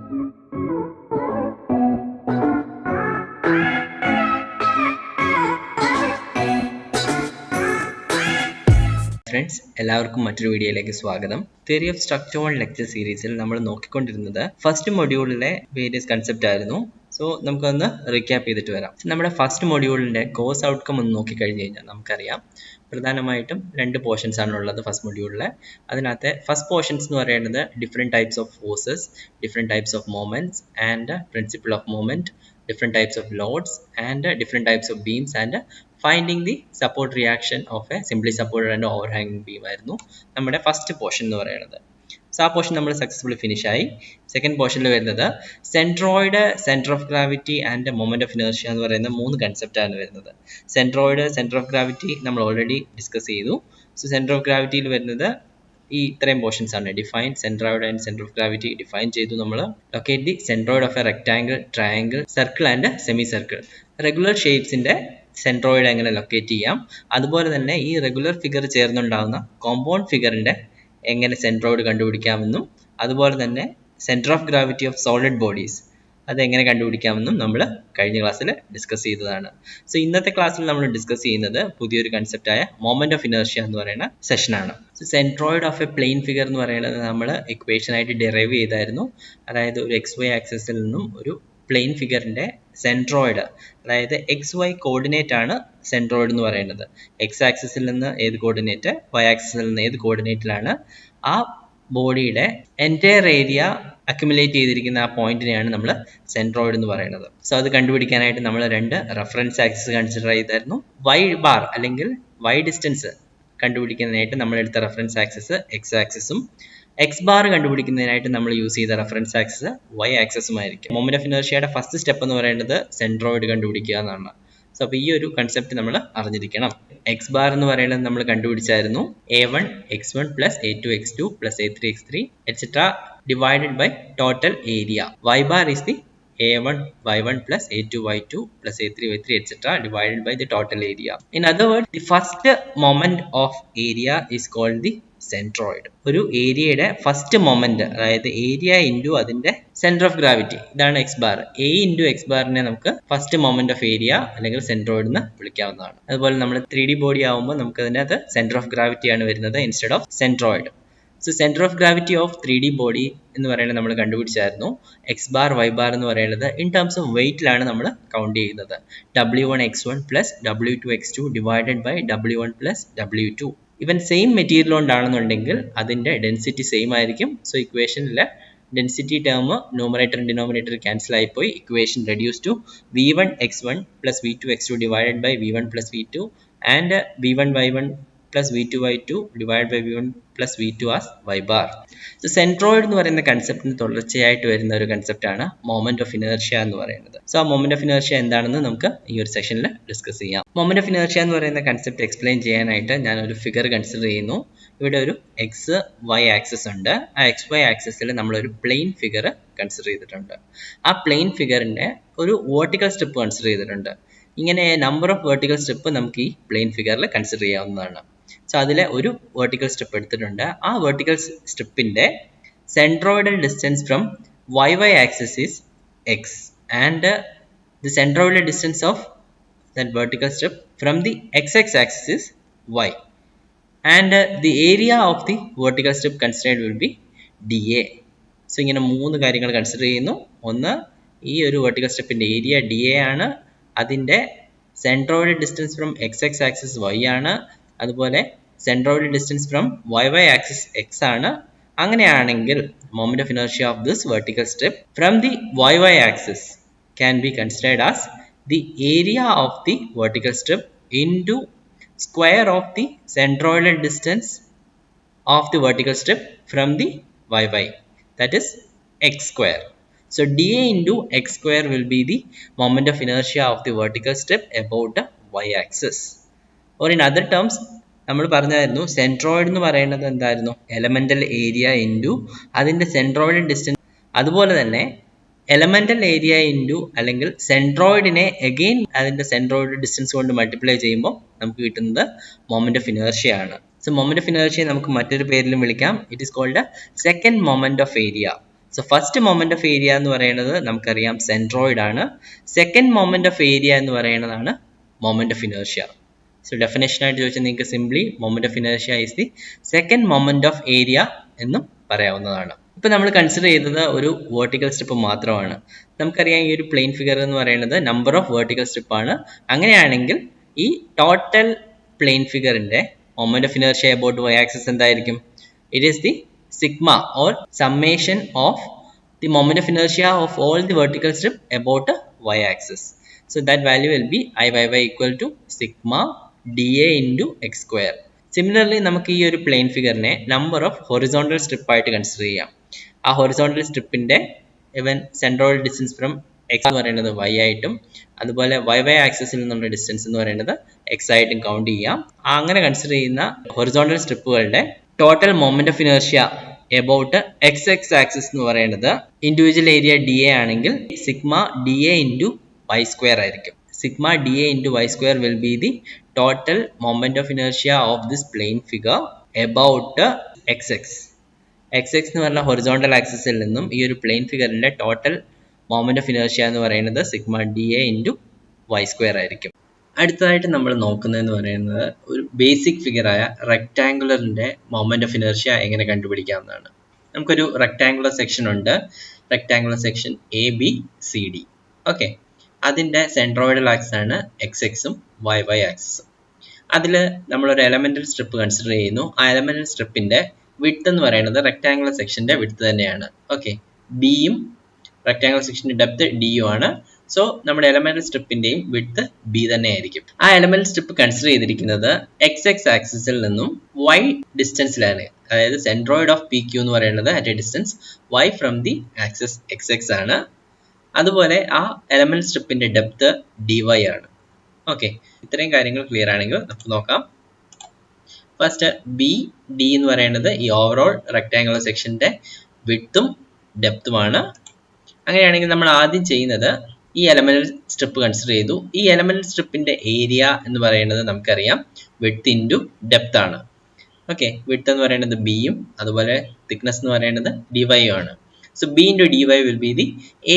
Friends, എല്ലാവർക്കും മറ്റൊരു വീഡിയോയിലേക്ക് സ്വാഗതം. Theory of structure one lecture സീരീസിൽ നമ്മൾ നോക്കിക്കൊണ്ടിരുന്നത് ഫസ്റ്റ് മൊഡ്യൂളിലെ വേരിയസ് കൺസെപ്റ്റ് ആയിരുന്നു. സോ നമുക്കൊന്ന് റീക്യാപ്പ് ചെയ്തിട്ട് വരാം. നമ്മുടെ ഫസ്റ്റ് മൊഡ്യൂളിന്റെ കോഴ്സ് ഔട്ട്കം ഒന്ന് നോക്കിക്കഴിഞ്ഞ് കഴിഞ്ഞാൽ നമുക്കറിയാം പ്രധാനമായിട്ടും രണ്ട് പോർഷൻസ് ആണുള്ളത് ഫസ്റ്റ് മൊഡ്യൂളിലെ. അതിനകത്തെ ഫസ്റ്റ് പോർഷൻസ് എന്ന് പറയുന്നത് different types of forces, different types of movements and principle of movement, different types of loads and different types of beams and finding the support reaction of a simply supported and overhanging beam ആയിരുന്നു നമ്മുടെ first portion എന്ന് പറയുന്നത്. So ആ portion നമ്മൾ successfully finish ആയി. Second പോർഷനിൽ വരുന്നത് centroid, centre of gravity and moment of inertia എന്ന് പറയുന്ന മൂന്ന് കൺസെപ്റ്റ് ആണ് വരുന്നത്. സെൻട്രോയിഡ്, സെന്റർ ഓഫ് ഗ്രാവിറ്റി നമ്മൾ ഓൾറെഡി ഡിസ്കസ് ചെയ്തു. സോ സെന്റർ ഓഫ് ഗ്രാവിറ്റിയിൽ വരുന്നത് ഈ ഇത്രയും പോർഷൻസ് ആണ്. Define centroid and centre of gravity define ചെയ്തു നമ്മൾ. Locate the centroid of a rectangle, triangle, circle and semi circle. Regular ഷേപ്സിന്റെ സെൻട്രോയിഡ് എങ്ങനെ ലൊക്കേറ്റ് ചെയ്യാം, അതുപോലെ തന്നെ ഈ റെഗുലർ ഫിഗർ ചേർന്നുണ്ടാകുന്ന കോമ്പൗണ്ട് ഫിഗറിന്റെ എങ്ങനെ സെൻട്രോയിഡ് കണ്ടുപിടിക്കാമെന്നും, അതുപോലെ തന്നെ centre of gravity of solid bodies അതെങ്ങനെ കണ്ടുപിടിക്കാമെന്നും നമ്മൾ കഴിഞ്ഞ ക്ലാസ്സിൽ ഡിസ്കസ് ചെയ്തതാണ്. സോ ഇന്നത്തെ ക്ലാസ്സിൽ നമ്മൾ ഡിസ്കസ് ചെയ്യുന്നത് പുതിയൊരു കൺസെപ്റ്റായ മൊമെന്റ് ഓഫ് ഇനേർഷ്യ എന്ന് പറയുന്ന സെഷനാണ്. So centroid of a plane figure എന്ന് പറയുന്നത് നമ്മൾ ഇക്വേഷൻ ആയിട്ട് ഡെറൈവ് ചെയ്തായിരുന്നു. അതായത് ഒരു XY ആക്സിസിൽ നിന്നും ഒരു പ്ലെയിൻ ഫിഗറിന്റെ സെൻട്രോയിഡ്, അതായത് XY കോർഡിനേറ്റ് ആണ് സെൻട്രോയിഡ് എന്ന് പറയുന്നത്. X ആക്സിസിൽ നിന്ന് ഏത് കോർഡിനേറ്റ്, Y ആക്സിസിൽ നിന്ന് ഏത് കോർഡിനേറ്റിലാണ് ആ ബോഡിയുടെ എൻറ്റയർ ഏരിയ അക്യുമുലേറ്റ് ചെയ്തിരിക്കുന്ന ആ പോയിന്റിനെയാണ് നമ്മൾ സെൻട്രോയിഡ് എന്ന് പറയുന്നത്. സോ അത് കണ്ടുപിടിക്കാനായിട്ട് നമ്മൾ രണ്ട് റെഫറൻസ് ആക്സിസ് കൺസിഡർ ചെയ്തായിരുന്നു. Y ബാർ അല്ലെങ്കിൽ Y ഡിസ്റ്റൻസ് കണ്ടുപിടിക്കുന്നതിനായിട്ട് നമ്മൾ എടുത്ത റെഫറൻസ് ആക്സിസ് X ആക്സിസും, X ബാർ കണ്ടുപിടിക്കുന്നതിനായിട്ട് നമ്മൾ യൂസ് ചെയ്ത റെഫറൻസ് ആക്സിസ് Y ആക്സിസും ആയിരിക്കും. മൊമെന്റ് ഓഫ് ഇനേർഷ്യയുടെ ഫസ്റ്റ് സ്റ്റെപ്പ് എന്ന് പറയുന്നത് സെൻട്രോയിഡ് കണ്ടുപിടിക്കുക എന്നാണ്. സോ അപ്പോൾ ഈ ഒരു കൺസെപ്റ്റ് നമ്മൾ അറിഞ്ഞിരിക്കണം. X ബാർ എന്ന് പറയുന്നത് നമ്മൾ കണ്ടുപിടിച്ചായിരുന്നു A1 x1 plus A2 x2 plus A3 x3 etc. divided by total area. Y bar is the A1 y1 plus A2 y2 plus A3 y3 etc. divided by the total area. In other words, the first moment of area is called the centroid. ഒരു ഏരിയയുടെ first moment, അതായത് area into അതിന്റെ centre of gravity, ഇതാണ് X bar. A into X ബാറിനെ നമുക്ക് first moment of area അല്ലെങ്കിൽ centroid എന്ന് വിളിക്കാവുന്നതാണ്. അതുപോലെ നമ്മൾ 3D ബോഡി ആകുമ്പോൾ നമുക്ക് അതിനകത്ത് സെന്റർ ഓഫ് ഗ്രാവിറ്റി ആണ് വരുന്നത് instead of centroid. So centre of gravity of 3D body എന്ന് പറയുന്നത് നമ്മൾ കണ്ടുപിടിച്ചായിരുന്നു. X ബാർ Y ബാർ എന്ന് പറയുന്നത് ഇൻ ടേംസ് ഓഫ് വെയിറ്റിലാണ് നമ്മൾ കൗണ്ട് ചെയ്യുന്നത്. W1 x1 plus W2 x2 divided by W1 plus W2. ഇവൻ സെയിം മെറ്റീരിയൽ കൊണ്ടാണെന്നുണ്ടെങ്കിൽ അതിന്റെ ഡെൻസിറ്റി സെയിം ആയിരിക്കും. സോ ഇക്വേഷനിലെ density term numerator denominator cancel ആയിപ്പോയി. Equation reduce to V1 x1 plus V2 x2 divided by V1 plus V2 and V1 y1 plus V2 y2 divided by V1 plus V2 as Y bar. So centroid എന്ന് പറയുന്ന കൺസെപ്റ്റിന് തുടർച്ചയായിട്ട് വരുന്ന ഒരു കൺസെപ്റ്റാണ് moment of inertia എന്ന് പറയുന്നത്. So ആ moment of inertia എന്താണെന്ന് നമുക്ക് ഈ ഒരു സെഷനിൽ ഡിസ്കസ് ചെയ്യാം. മൊമെന്റ് ഓഫ് ഇനേർഷ്യ എന്ന് പറയുന്ന കൺസെപ്റ്റ് എക്സ്പ്ലെയിൻ ചെയ്യാനായിട്ട് ഞാൻ ഒരു ഫിഗർ കൺസിഡർ ചെയ്യുന്നു. ഇവിടെ ഒരു XY ആക്സിസ് ഉണ്ട്. ആ XY ആക്സിസിൽ നമ്മളൊരു പ്ലെയിൻ ഫിഗർ കൺസിഡർ ചെയ്തിട്ടുണ്ട്. ആ പ്ലെയിൻ ഫിഗറിന്റെ ഒരു വേർട്ടിക്കൽ സ്ട്രിപ്പ് കൺസിഡർ ചെയ്തിട്ടുണ്ട്. ഇങ്ങനെ നമ്പർ ഓഫ് വേർട്ടിക്കൽ സ്ട്രിപ്പ് നമുക്ക് ഈ പ്ലെയിൻ ഫിഗറിൽ കൺസിഡർ ചെയ്യാവുന്നതാണ്. സോ അതിലെ ഒരു വേർട്ടിക്കൽ സ്ട്രിപ്പ് എടുത്തിട്ടുണ്ട്. ആ വേർട്ടിക്കൽ സ്ട്രിപ്പിന്റെ centroidal distance from YY axis is X and the centroidal distance of that vertical strip from the XX axis is Y and the area of the vertical strip considered will be dA. So ഇങ്ങനെ മൂന്ന് കാര്യങ്ങൾ consider ചെയ്യുന്നു. ഒന്ന്, ഈ ഒരു vertical സ്ട്രിപ്പിന്റെ area dA ആണ്. അതിന്റെ centroidal distance from XX axis Y ആണ്. അതുപോലെ centroidal distance from YY axis X ആണ്. അങ്ങനെയാണെങ്കിൽ moment of inertia of this vertical strip from the YY axis can be considered as the area of the vertical strip into square of the centroidal distance of the vertical strip from the YY, that is X square. So dA into X square will be the moment of inertia of the vertical strip about the Y axis. Or in other terms, നമ്മൾ പറഞ്ഞായിരുന്നു centroid എന്ന് പറയുന്നത് എന്തായിരുന്നു, elemental area into അതിന്റെ centroidal distance. അതുപോലെ തന്നെ elemental area into അല്ലെങ്കിൽ സെൻട്രോയിഡിനെ അഗെയിൻ അതിന്റെ സെൻട്രോയിഡ് ഡിസ്റ്റൻസ് കൊണ്ട് മൾട്ടിപ്ലൈ ചെയ്യുമ്പോൾ നമുക്ക് കിട്ടുന്നത് മൊമെന്റ് ഓഫ് ഇനേർഷ്യ ആണ്. സോ മൊമെന്റ് ഓഫ് ഇനേർഷ്യ നമുക്ക് മറ്റൊരു പേരിലും വിളിക്കാം. It is called second moment of area. So first moment of area എന്ന് പറയുന്നത് നമുക്കറിയാം സെൻട്രോയിഡ് ആണ്. സെക്കൻഡ് മൊമെന്റ് ഓഫ് ഏരിയ എന്ന് പറയുന്നതാണ് moment of inertia. So definition ആയിട്ട് ചോദിച്ചാൽ നിങ്ങൾക്ക് simply moment of inertia is the second moment of area എന്നും പറയാവുന്നതാണ്. ഇപ്പൊ നമ്മൾ കൺസിഡർ ചെയ്തത് ഒരു വെർട്ടിക്കൽ സ്ട്രിപ്പ് മാത്രമാണ്. നമുക്കറിയാം ഈ ഒരു പ്ലെയിൻ ഫിഗർ എന്ന് പറയുന്നത് നമ്പർ ഓഫ് വെർട്ടിക്കൽ സ്ട്രിപ്പ് ആണ്. അങ്ങനെയാണെങ്കിൽ ഈ ടോട്ടൽ പ്ലെയിൻ ഫിഗറിന്റെ moment of inertia about y axis എന്തായിരിക്കും? It is the sigma or summation of the moment of inertia of all the vertical strip about a y axis. So that value will be Iyy equal to sigma dA into x square. Similarly, നമുക്ക് ഈ ഒരു plane ഫിഗറിനെ number of horizontal strip ആയിട്ട് consider ചെയ്യാം. ആ horizontal സ്ട്രിപ്പിന്റെ ഇവൻ centroid distance from X എന്ന് പറയുന്നത് y ആയിട്ടും അതുപോലെ y ആക്സിസിൽ നിന്നുള്ള ഡിസ്റ്റൻസ് എന്ന് പറയുന്നത് x ആയിട്ടും കൗണ്ട് ചെയ്യാം. അങ്ങനെ കൺസിഡർ ചെയ്യുന്ന ഹൊറിസോണ്ടൽ സ്ട്രിപ്പുകളുടെ total moment of inertia about X axis എന്ന് പറയുന്നത് ഇൻഡിവിജ്വൽ ഏരിയ ഡി എ ആണെങ്കിൽ sigma D A into Y square ആയിരിക്കും. Sigma D A into Y square will be the total moment of inertia of this plane figure about X എന്ന് പറഞ്ഞ horizontal ആക്സിസിൽ നിന്നും ഈ ഒരു പ്ലെയിൻ ഫിഗറിന്റെ total moment of inertia എന്ന് പറയുന്നത് sigma D A into Y square ആയിരിക്കും. അടുത്തതായിട്ട് നമ്മൾ നോക്കുന്നതെന്ന് പറയുന്നത് ഒരു ബേസിക് ഫിഗറായ റെക്ടാങ്കുലറിന്റെ മൊമെന്റ് ഓഫ് ഇനേർഷ്യ എങ്ങനെ കണ്ടുപിടിക്കാവുന്നതാണ്. നമുക്കൊരു റെക്ടാങ്കുലർ സെക്ഷൻ ഉണ്ട്. Rectangular section A B C D. Okay, അതിന്റെ സെൻട്രോയിഡൽ ആക്സിസ് ആണ് എക്സും വൈ ആക്സിസും. അതിൽ നമ്മളൊരു എലമെന്റൽ സ്ട്രിപ്പ് കൺസിഡർ ചെയ്യുന്നു. ആ എലമെന്റൽ സ്ട്രിപ്പിന്റെ വിഡ്ത്ത് എന്ന് പറയുന്നത് റെക്ടാങ്കുലർ സെക്ഷന്റെ വിഡ്ത്ത് തന്നെയാണ്. ഓക്കെ, ബിയും റെക്ടാങ്കുലർ സെക്ഷന്റെ ഡെപ്ത് ഡിയും ആണ്. സോ നമ്മുടെ എലമെന്റൽ സ്ട്രിപ്പിന്റെയും വിഡ്ത്ത് ബി തന്നെ ആയിരിക്കും. ആ എലമെന്റൽ സ്ട്രിപ്പ് കൺസിഡർ ചെയ്തിരിക്കുന്നത് എക്സ് ആക്സിസിൽ നിന്നും y ഡിസ്റ്റൻസിലാണ്. അതായത് സെൻട്രോയിഡ് ഓഫ് പി ക്യൂ എന്ന് പറയുന്നത് at A distance y from the axis X ആണ്. അതുപോലെ ആ എലമെന്റൽ സ്ട്രിപ്പിന്റെ ഡെപ്ത് dy ആണ്. ഓക്കെ, ഇത്രയും കാര്യങ്ങൾ ക്ലിയർ ആണെങ്കിൽ നമുക്ക് നോക്കാം. ഫസ്റ്റ് ബി ഡി എന്ന് പറയുന്നത് ഈ ഓവറോൾ റെക്ടാങ്കുലർ സെക്ഷന്റെ വിഡ്ത്തും ഡെപ്തുമാണ്. അങ്ങനെയാണെങ്കിൽ നമ്മൾ ആദ്യം ചെയ്യുന്നത് ഈ എലമെന്റൽ സ്ട്രിപ്പ് കൺസിഡർ ചെയ്തു. ഈ എലമെന്റൽ സ്ട്രിപ്പിന്റെ ഏരിയ എന്ന് പറയുന്നത് നമുക്കറിയാം വിഡ്ത്ത് ഇൻറ്റു ഡെപ്ത് ആണ്. ഓക്കെ, വിഡ്ത്ത് എന്ന് പറയുന്നത് ബിയും അതുപോലെ തിക്നെസ് എന്ന് പറയുന്നത് ഡിവൈയും ആണ്. So B into D Y will be the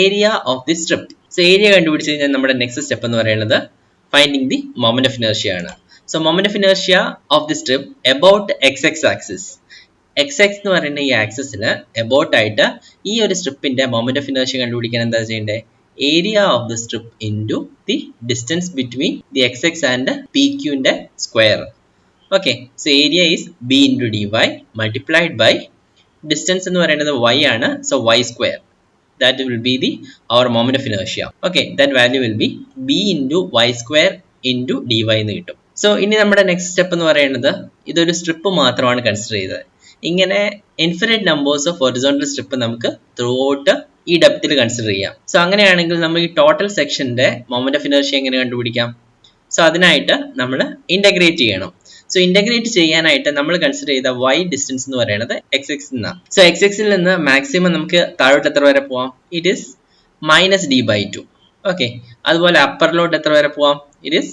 area of the strip. So area കണ്ടുപിടിച്ച് കഴിഞ്ഞാൽ നമ്മുടെ നെക്സ്റ്റ് സ്റ്റെപ്പ് എന്ന് പറയുന്നത് finding the moment of inertia ആണ്. So moment of inertia of the strip about X axis. X എന്ന് പറയുന്ന ഈ ആക്സിസിന് about ആയിട്ട് ഈ ഒരു സ്ട്രിപ്പിന്റെ മൊമെന്റ് ഓഫ് ഇനേർഷ്യ കണ്ടുപിടിക്കാൻ എന്താ ചെയ്യേണ്ടത്? Area of the strip into the distance between the x and p ക്യൂന്റെ square. Okay, so area is b into d y multiplied by distance എന്ന് പറയുന്നത് y ആണ്. So y square, that will be the our moment of inertia. Okay, that value will be b into Y square into d y എന്ന് കിട്ടും. So ഇനി നമ്മുടെ next step എന്ന് പറയുന്നത് ഇതൊരു സ്ട്രിപ്പ് മാത്രമാണ് കൺസിഡർ ചെയ്തത്. ഇങ്ങനെ infinite numbers of horizontal strip നമുക്ക് ത്രൂ ഔട്ട് ഈ ഡെപ്തിൽ കൺസിഡർ ചെയ്യാം. സോ അങ്ങനെയാണെങ്കിൽ നമ്മൾ ഈ ടോട്ടൽ സെക്ഷന്റെ മൊമെന്റ് ഓഫ് ഇനേർഷ്യ എങ്ങനെ കണ്ടുപിടിക്കാം? സോ അതിനായിട്ട് നമ്മൾ ഇന്റഗ്രേറ്റ് ചെയ്യണം. സോ ഇന്റഗ്രേറ്റ് ചെയ്യാനായിട്ട് നമ്മൾ കൺസിഡർ ചെയ്ത y ഡിസ്റ്റൻസ് എന്ന് പറയുന്നത് എക്സ് എന്നാണ്. സോ എക്സിൽ നിന്ന് മാക്സിമം നമുക്ക് താഴോട്ട് എത്ര വരെ പോവാം? It is -d/2. ഓക്കെ, അതുപോലെ അപ്പറിലോട്ട് എത്ര വരെ പോവാം? It is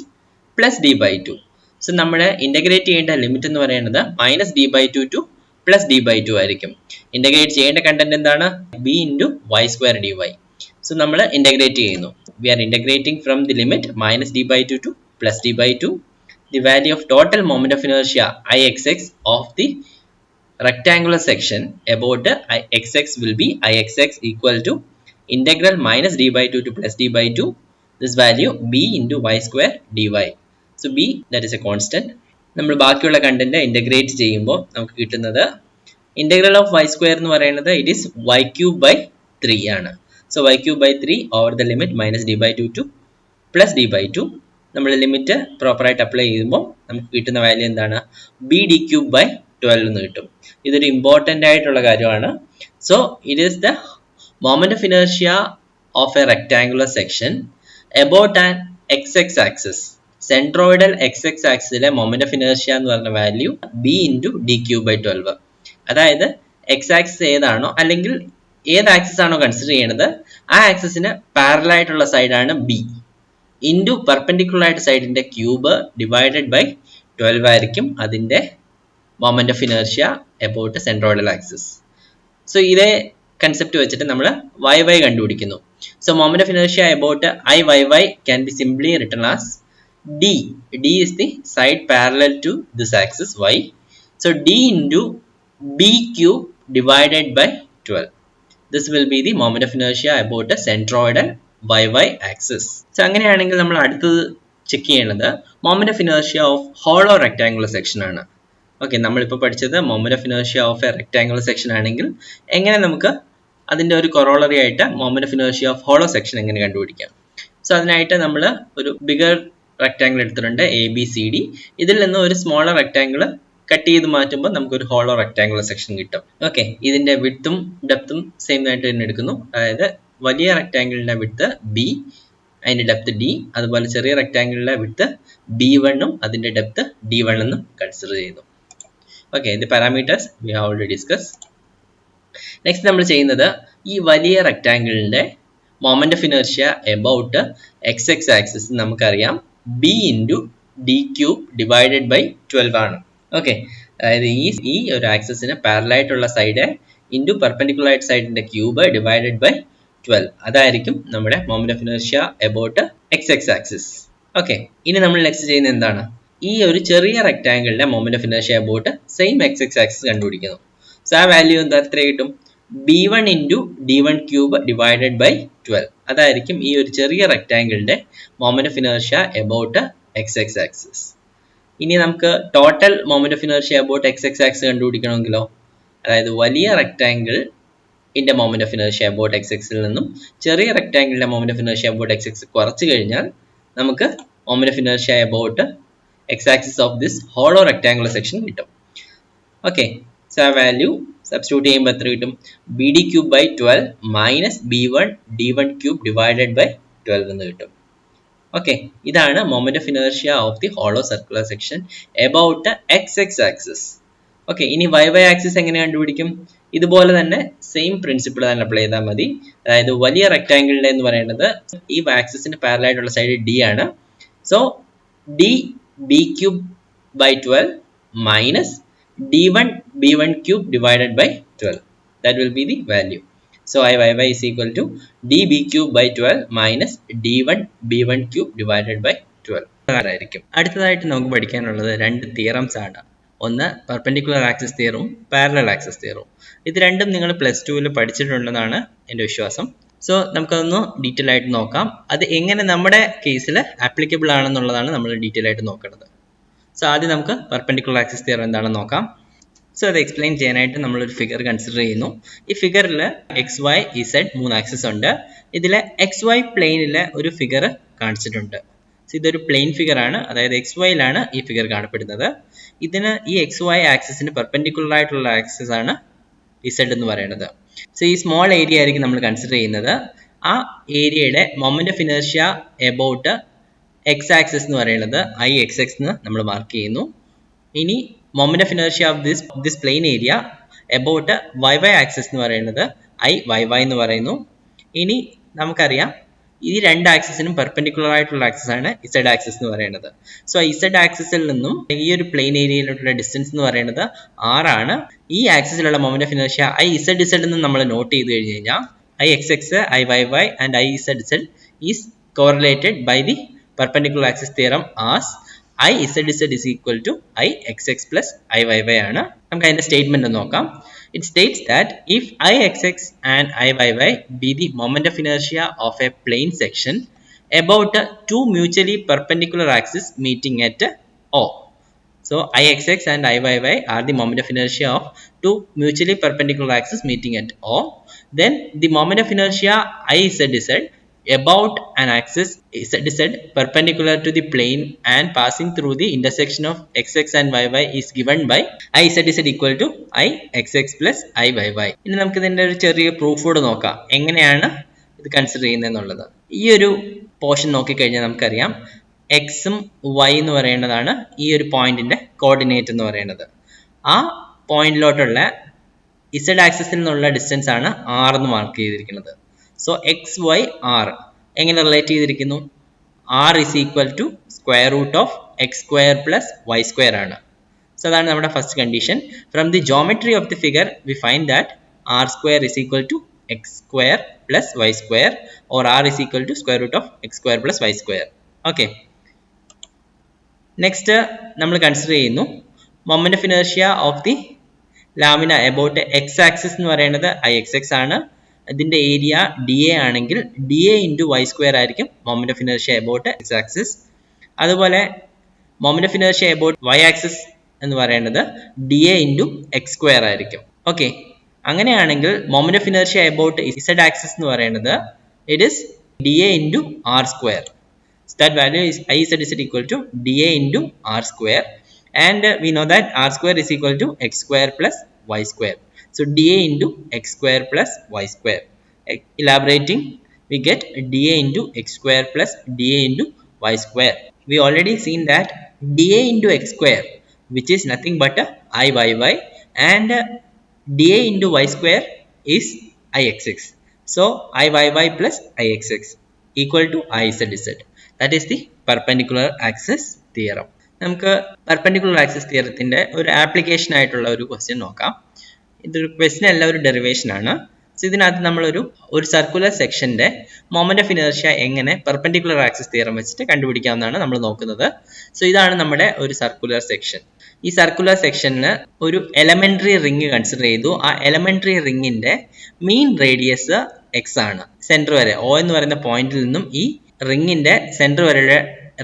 +d/2. സോ നമ്മുടെ ഇന്റഗ്രേറ്റ് ചെയ്യേണ്ട ലിമിറ്റ് എന്ന് പറയുന്നത് -d/2 ടു +d/2 ആയിരിക്കും. ഇന്റഗ്രേറ്റ് ചെയ്യേണ്ട കണ്ടന്റ് എന്താണ്? b into Y square D Y. So നമ്മൾ ഇന്റഗ്രേറ്റ് ചെയ്യുന്നു. We are integrating from the limit -d/2 to +d/2. The value of total moment of inertia Ixx of the rectangular section about Ixx will be Ixx equal to integral -d/2 to +d/2. This value b into y square dy. So b, that is a constant. നമ്മൾ ബാക്കിയുള്ള content integrate ചെയ്യുമ്പോൾ നമുക്ക് കിട്ടുന്നത് integral of y square എന്ന് പറയുന്നത് it is y³ 3 ആണ്. So y³/3 over the limit -d/2 to +d/2. നമ്മൾ limit പ്രോപ്പറായിട്ട് അപ്ലൈ ചെയ്യുമ്പോൾ നമുക്ക് കിട്ടുന്ന വാല്യൂ എന്താണ്? bd³/12 എന്ന് കിട്ടും. ഇതൊരു ഇമ്പോർട്ടൻ്റ് ആയിട്ടുള്ള കാര്യമാണ്. So it is the moment of inertia of a rectangular section about an X axis. Centroidal X ആക്സിസിലെ മൊമെന്റ് ഓഫ് ഇനേർഷ്യ എന്ന് പറഞ്ഞ വാല്യൂ b ഇൻറ്റു d³/12. അതായത് എക്സ് ആക്സിസ് ഏതാണോ അല്ലെങ്കിൽ ഏത് ആക്സിസ് ആണോ കൺസിഡർ ചെയ്യുന്നത് ആ ആക്സിസിന് പാരലൽ ആയിട്ടുള്ള സൈഡാണ് ബി ഇൻറ്റു പെർപെൻഡിക്കുലർ ആയിട്ട് സൈഡിന്റെ ക്യൂബ് ഡിവൈഡഡ് ബൈ 12 ആയിരിക്കും അതിന്റെ moment of inertia about centroidal axis. So ഇതേ കൺസെപ്റ്റ് വെച്ചിട്ട് നമ്മൾ y കണ്ടുപിടിക്കുന്നു. So moment of inertia about y can be simply written as d. D is the side parallel to this axis y. So d into b cube divided by 12. This will be the moment of inertia about a centroidal y axis. So അങ്ങനെയാണെങ്കിൽ നമ്മൾ അടുത്തത് check ചെയ്യേണ്ടത് moment of inertia of hollow rectangular section ആണ്. Okay, നമ്മളിപ്പോൾ പഠിച്ചത് moment of inertia of a rectangular section ആണെങ്കിൽ എങ്ങനെ നമുക്ക് അതിൻ്റെ ഒരു കൊറോളറി ആയിട്ട് moment of inertia of hollow section എങ്ങനെ കണ്ടുപിടിക്കാം. സോ അതിനായിട്ട് നമ്മൾ ഒരു ബിഗർ റെക്ടാങ്കിൾ എടുത്തിട്ടുണ്ട് ABCD. ഇതിൽ നിന്ന് ഒരു സ്മോളർ റെക്ടാങ്കിൾ കട്ട് ചെയ്ത് മാറ്റുമ്പോൾ നമുക്കൊരു ഹോളോ റെക്ടാങ്കുലർ സെക്ഷൻ കിട്ടും. ഓക്കെ, ഇതിന്റെ വിഡ്ത്തും ഡെപ്തും സെയിം ആയിട്ട് തന്നെ എടുക്കുന്നു. അതായത് വലിയ റെക്ടാങ്കിളിന്റെ വിഡ്ത്ത് B, അതിന്റെ ഡെപ്ത് D, അതുപോലെ ചെറിയ റെക്ടാങ്കിളിന്റെ വിഡ്ത്ത് B1 അതിന്റെ ഡെപ്ത് D1 എന്നും കൺസിഡർ ചെയ്യുന്നു. ഓക്കെ, ഇത് parameters we have already discuss. Next നമ്മൾ ചെയ്യുന്നത് ഈ വലിയ റെക്ടാങ്കിളിന്റെ moment of inertia about XX axis നമുക്കറിയാം B into D cube divided by 12 ആണ്. ഓക്കെ, അതായത് ഈ ഒരു ആക്സിസിന് പാരലൽ ആയിട്ടുള്ള സൈഡ് ഇൻറ്റു പെർപെൻഡിക്കുലർ ആയിട്ട് സൈഡിന്റെ ക്യൂബ് ഡിവൈഡഡ് ബൈ 12. അതായിരിക്കും നമ്മുടെ moment of inertia about XX axis. Okay, ഇനി നമ്മൾ നെക്സ്റ്റ് ചെയ്യുന്നത് എന്താണ്? ഈ ഒരു ചെറിയ റെക്ടാങ്കിളിന്റെ moment of inertia about same XX axis കണ്ടുപിടിക്കുന്നു. സോ ആ വാല്യൂ എന്താ എത്ര കിട്ടും? B1 into D1 cube divided by 12. അതായിരിക്കും ഈ ഒരു ചെറിയ റെക്ടാങ്കിളിന്റെ moment of inertia about XX axis. ഇനി നമുക്ക് total moment of inertia about XX axis കണ്ടുപിടിക്കണമെങ്കിലോ, അതായത് വലിയ റെക്ടാങ്കിളിന്റെ മൊമെന്റ് ഓഫ് ഇനർഷ്യ അബൌട്ട് XXൽ നിന്നും ചെറിയ റെക്ടാങ്കിളിന്റെ moment of inertia about XX കുറച്ച് കഴിഞ്ഞാൽ നമുക്ക് moment of inertia about X axis of this hollow rectangular section കിട്ടും. ഓക്കെ, സോ ആ വാല്യൂ സബ്സ്റ്റിറ്റ്യൂട്ട് ചെയ്യുമ്പോൾ എത്ര കിട്ടും? BD cube by 12 minus B1 D1 cube divided by 12 എന്ന് കിട്ടും. ഓക്കെ, ഇതാണ് moment of inertia of the hollow circular section about XX axis. Okay, ഇനി YY axis എങ്ങനെ കണ്ടുപിടിക്കും? ഇതുപോലെ തന്നെ സെയിം പ്രിൻസിപ്പിൾ തന്നെ അപ്ലൈ ചെയ്താൽ മതി. അതായത് വലിയ റെക്ടാങ്കിളിന്റെ എന്ന് പറയുന്നത് ഈ ആക്സിസിന് പാരലൽ ആയിട്ടുള്ള സൈഡ് D ആണ്. So D B cube by 12 minus D1 B1 cube divided by 12. That will be the value. So IYY is equal to DB cube by 12 minus D1 B1 cube divided by 12 ആയിരിക്കും. അടുത്തതായിട്ട് നമുക്ക് പഠിക്കാനുള്ളത് രണ്ട് theorems ആണ്. ഒന്ന് perpendicular axis തിയറും parallel axis തിയറും. ഇത് രണ്ടും നിങ്ങൾ +2 പഠിച്ചിട്ടുണ്ടെന്നാണ് എൻ്റെ വിശ്വാസം. സോ നമുക്കതൊന്ന് ഡീറ്റെയിൽ ആയിട്ട് നോക്കാം. അത് എങ്ങനെ നമ്മുടെ കേസിൽ ആപ്ലിക്കബിൾ ആണെന്നുള്ളതാണ് നമ്മൾ ഡീറ്റെയിൽ ആയിട്ട് നോക്കേണ്ടത്. സോ ആദ്യം നമുക്ക് പെർപെൻഡിക്കുലർ ആക്സിസ് തിയറം എന്താണെന്ന് നോക്കാം. സോ അത് എക്സ്പ്ലെയിൻ ചെയ്യാനായിട്ട് നമ്മളൊരു ഫിഗർ കൺസിഡർ ചെയ്യുന്നു. ഈ ഫിഗറിൽ XY Z 3 ആക്സിസ് ഉണ്ട്. ഇതിൽ XY പ്ലെയിനിലെ ഒരു ഫിഗർ കാണിച്ചിട്ടുണ്ട്. സോ ഇതൊരു പ്ലെയിൻ ഫിഗർ ആണ്, അതായത് XYയിലാണ് ഈ ഫിഗർ കാണപ്പെടുന്നത്. ഇതിന് ഈ XY ആക്സിസിന് പെർപെൻഡിക്കുലർ ആയിട്ടുള്ള ആക്സിസ് ആണ് Z എന്ന് പറയുന്നത്. സോ ഈ സ്മോൾ ഏരിയ ആയിരിക്കും നമ്മൾ കൺസിഡർ ചെയ്യുന്നത്. ആ ഏരിയയുടെ moment of inertia about X axis എന്ന് പറയുന്നത് IXX എന്ന് നമ്മൾ മാർക്ക് ചെയ്യുന്നു. ഇനി moment of inertia of this plane area about YY axis എന്ന് പറയുന്നത് IYY എന്ന് പറയുന്നു. ഇനി നമുക്കറിയാം ഈ രണ്ട് ആക്സിസിനും പെർപെൻഡിക്കുലർ ആയിട്ടുള്ള ആക്സിസ് ആണ് Z ആക്സിസ് എന്ന് പറയുന്നത്. സോ Z ആക്സിസിൽ നിന്നും ഈ ഒരു പ്ലെയിൻ ഏരിയയിലുള്ള ഡിസ്റ്റൻസ് എന്ന് പറയുന്നത് R ആണ്. ഈ ആക്സിസിലുള്ള മൊമെന്റ് ഓഫ് ഇനർഷ്യ IZZ എന്ന് നമ്മൾ നോട്ട് ചെയ്ത് കഴിഞ്ഞ് കഴിഞ്ഞാൽ IXX, IYY and IZZ is correlated by the perpendicular axis theorem as IZZ is equal to IXX plus IYY ആണ്. നമുക്ക് അതിന്റെ സ്റ്റേറ്റ്മെന്റ് നോക്കാം. It states that if IXX and IYY be the moment of inertia of a plane section about two mutually perpendicular axes meeting at O. So IXX and IYY are the moment of inertia of two mutually perpendicular axes meeting at O. Then the moment of inertia IZZ about an axis ZZ perpendicular to the plane and passing through the intersection of XX and YY is given by IZZ equal to IXX plus IYY. ഇനി നമുക്ക് ഇതിന്റെ ഒരു ചെറിയ proof കൂടെ നോക്കാം, എങ്ങനെയാണ് ഇത് consider ചെയ്യുന്നതെന്നുള്ളത്. ഈ ഒരു പോർഷൻ നോക്കിക്കഴിഞ്ഞാൽ നമുക്കറിയാം എക്സും വൈ എന്ന് പറയുന്നതാണ് ഈ ഒരു പോയിന്റിന്റെ കോർഡിനേറ്റ് എന്ന് പറയുന്നത്. ആ പോയിന്റിലോട്ടുള്ള Z ആക്സിസിൽ നിന്നുള്ള ഡിസ്റ്റൻസ് ആണ് R എന്ന് മാർക്ക് ചെയ്തിരിക്കുന്നത്. സോ എക്സ് വൈ ആർ എങ്ങനെ റിലേറ്റ് ചെയ്തിരിക്കുന്നു? R is equal to square root of x square plus y square ആണ്. സോ അതാണ് നമ്മുടെ first condition. From the geometry of the figure we find that r square is equal to x square plus y square, or r is equal to square root of x square plus y square. Okay. Next, നമ്മൾ കൺസിഡർ ചെയ്യുന്നു moment of inertia of the lamina about X axis എന്ന് പറയുന്നത് IXX ആണ്. ഇതിന്റെ area DA ആണെങ്കിൽ DA into Y square ആയിരിക്കും moment of inertia about X axis. അതുപോലെ moment of inertia about Y axis എന്ന് പറയുന്നത് DA ഇൻറ്റു എക്സ് സ്ക്വയർ ആയിരിക്കും. ഓക്കെ, അങ്ങനെയാണെങ്കിൽ moment of inertia about Z axis എന്ന് പറയുന്നത് it is DA into R square. That value is Iz is equal to dA into r square, and we know that r square is equal to x square plus y square. So dA into x square plus y square. Elaborating, we get dA into x square plus dA into y square. We already seen that dA into x square, which is nothing but IYY, and dA into y square is IXX. So IYY plus IXX equal to IZZ. That is the perpendicular axis theorem. നമുക്ക് perpendicular axis theoremത്തിന്റെ ഒരു application ആയിട്ടുള്ള ഒരു question നോക്കാം. ഇതൊരു question അല്ല, ഒരു derivation ആണ്. So ഇതിനകത്ത് നമ്മൾ ഒരു സർക്കുലർ സെക്ഷന്റെ മൊമെന്റ് ഓഫ് ഇനേർഷ്യ എങ്ങനെ പെർപെൻഡിക്കുലർ ആക്സിസ് തിയറം വെച്ചിട്ട് കണ്ടുപിടിക്കാമെന്നാണ് നമ്മൾ നോക്കുന്നത്. സോ ഇതാണ് നമ്മുടെ ഒരു സർക്കുലർ സെക്ഷൻ. ഈ സർക്കുലർ സെക്ഷനിൽ ഒരു എലമെന്ററി റിംഗ് കൺസിഡർ ചെയ്തു. ആ എലമെന്ററി റിംഗിന്റെ മീൻ റേഡിയസ് എക്സ് ആണ്. സെന്റർ വരെ O എന്ന് പറയുന്ന പോയിന്റിൽ നിന്നും ഈ റിംഗിന്റെ സെന്റർ വരെയുള്ള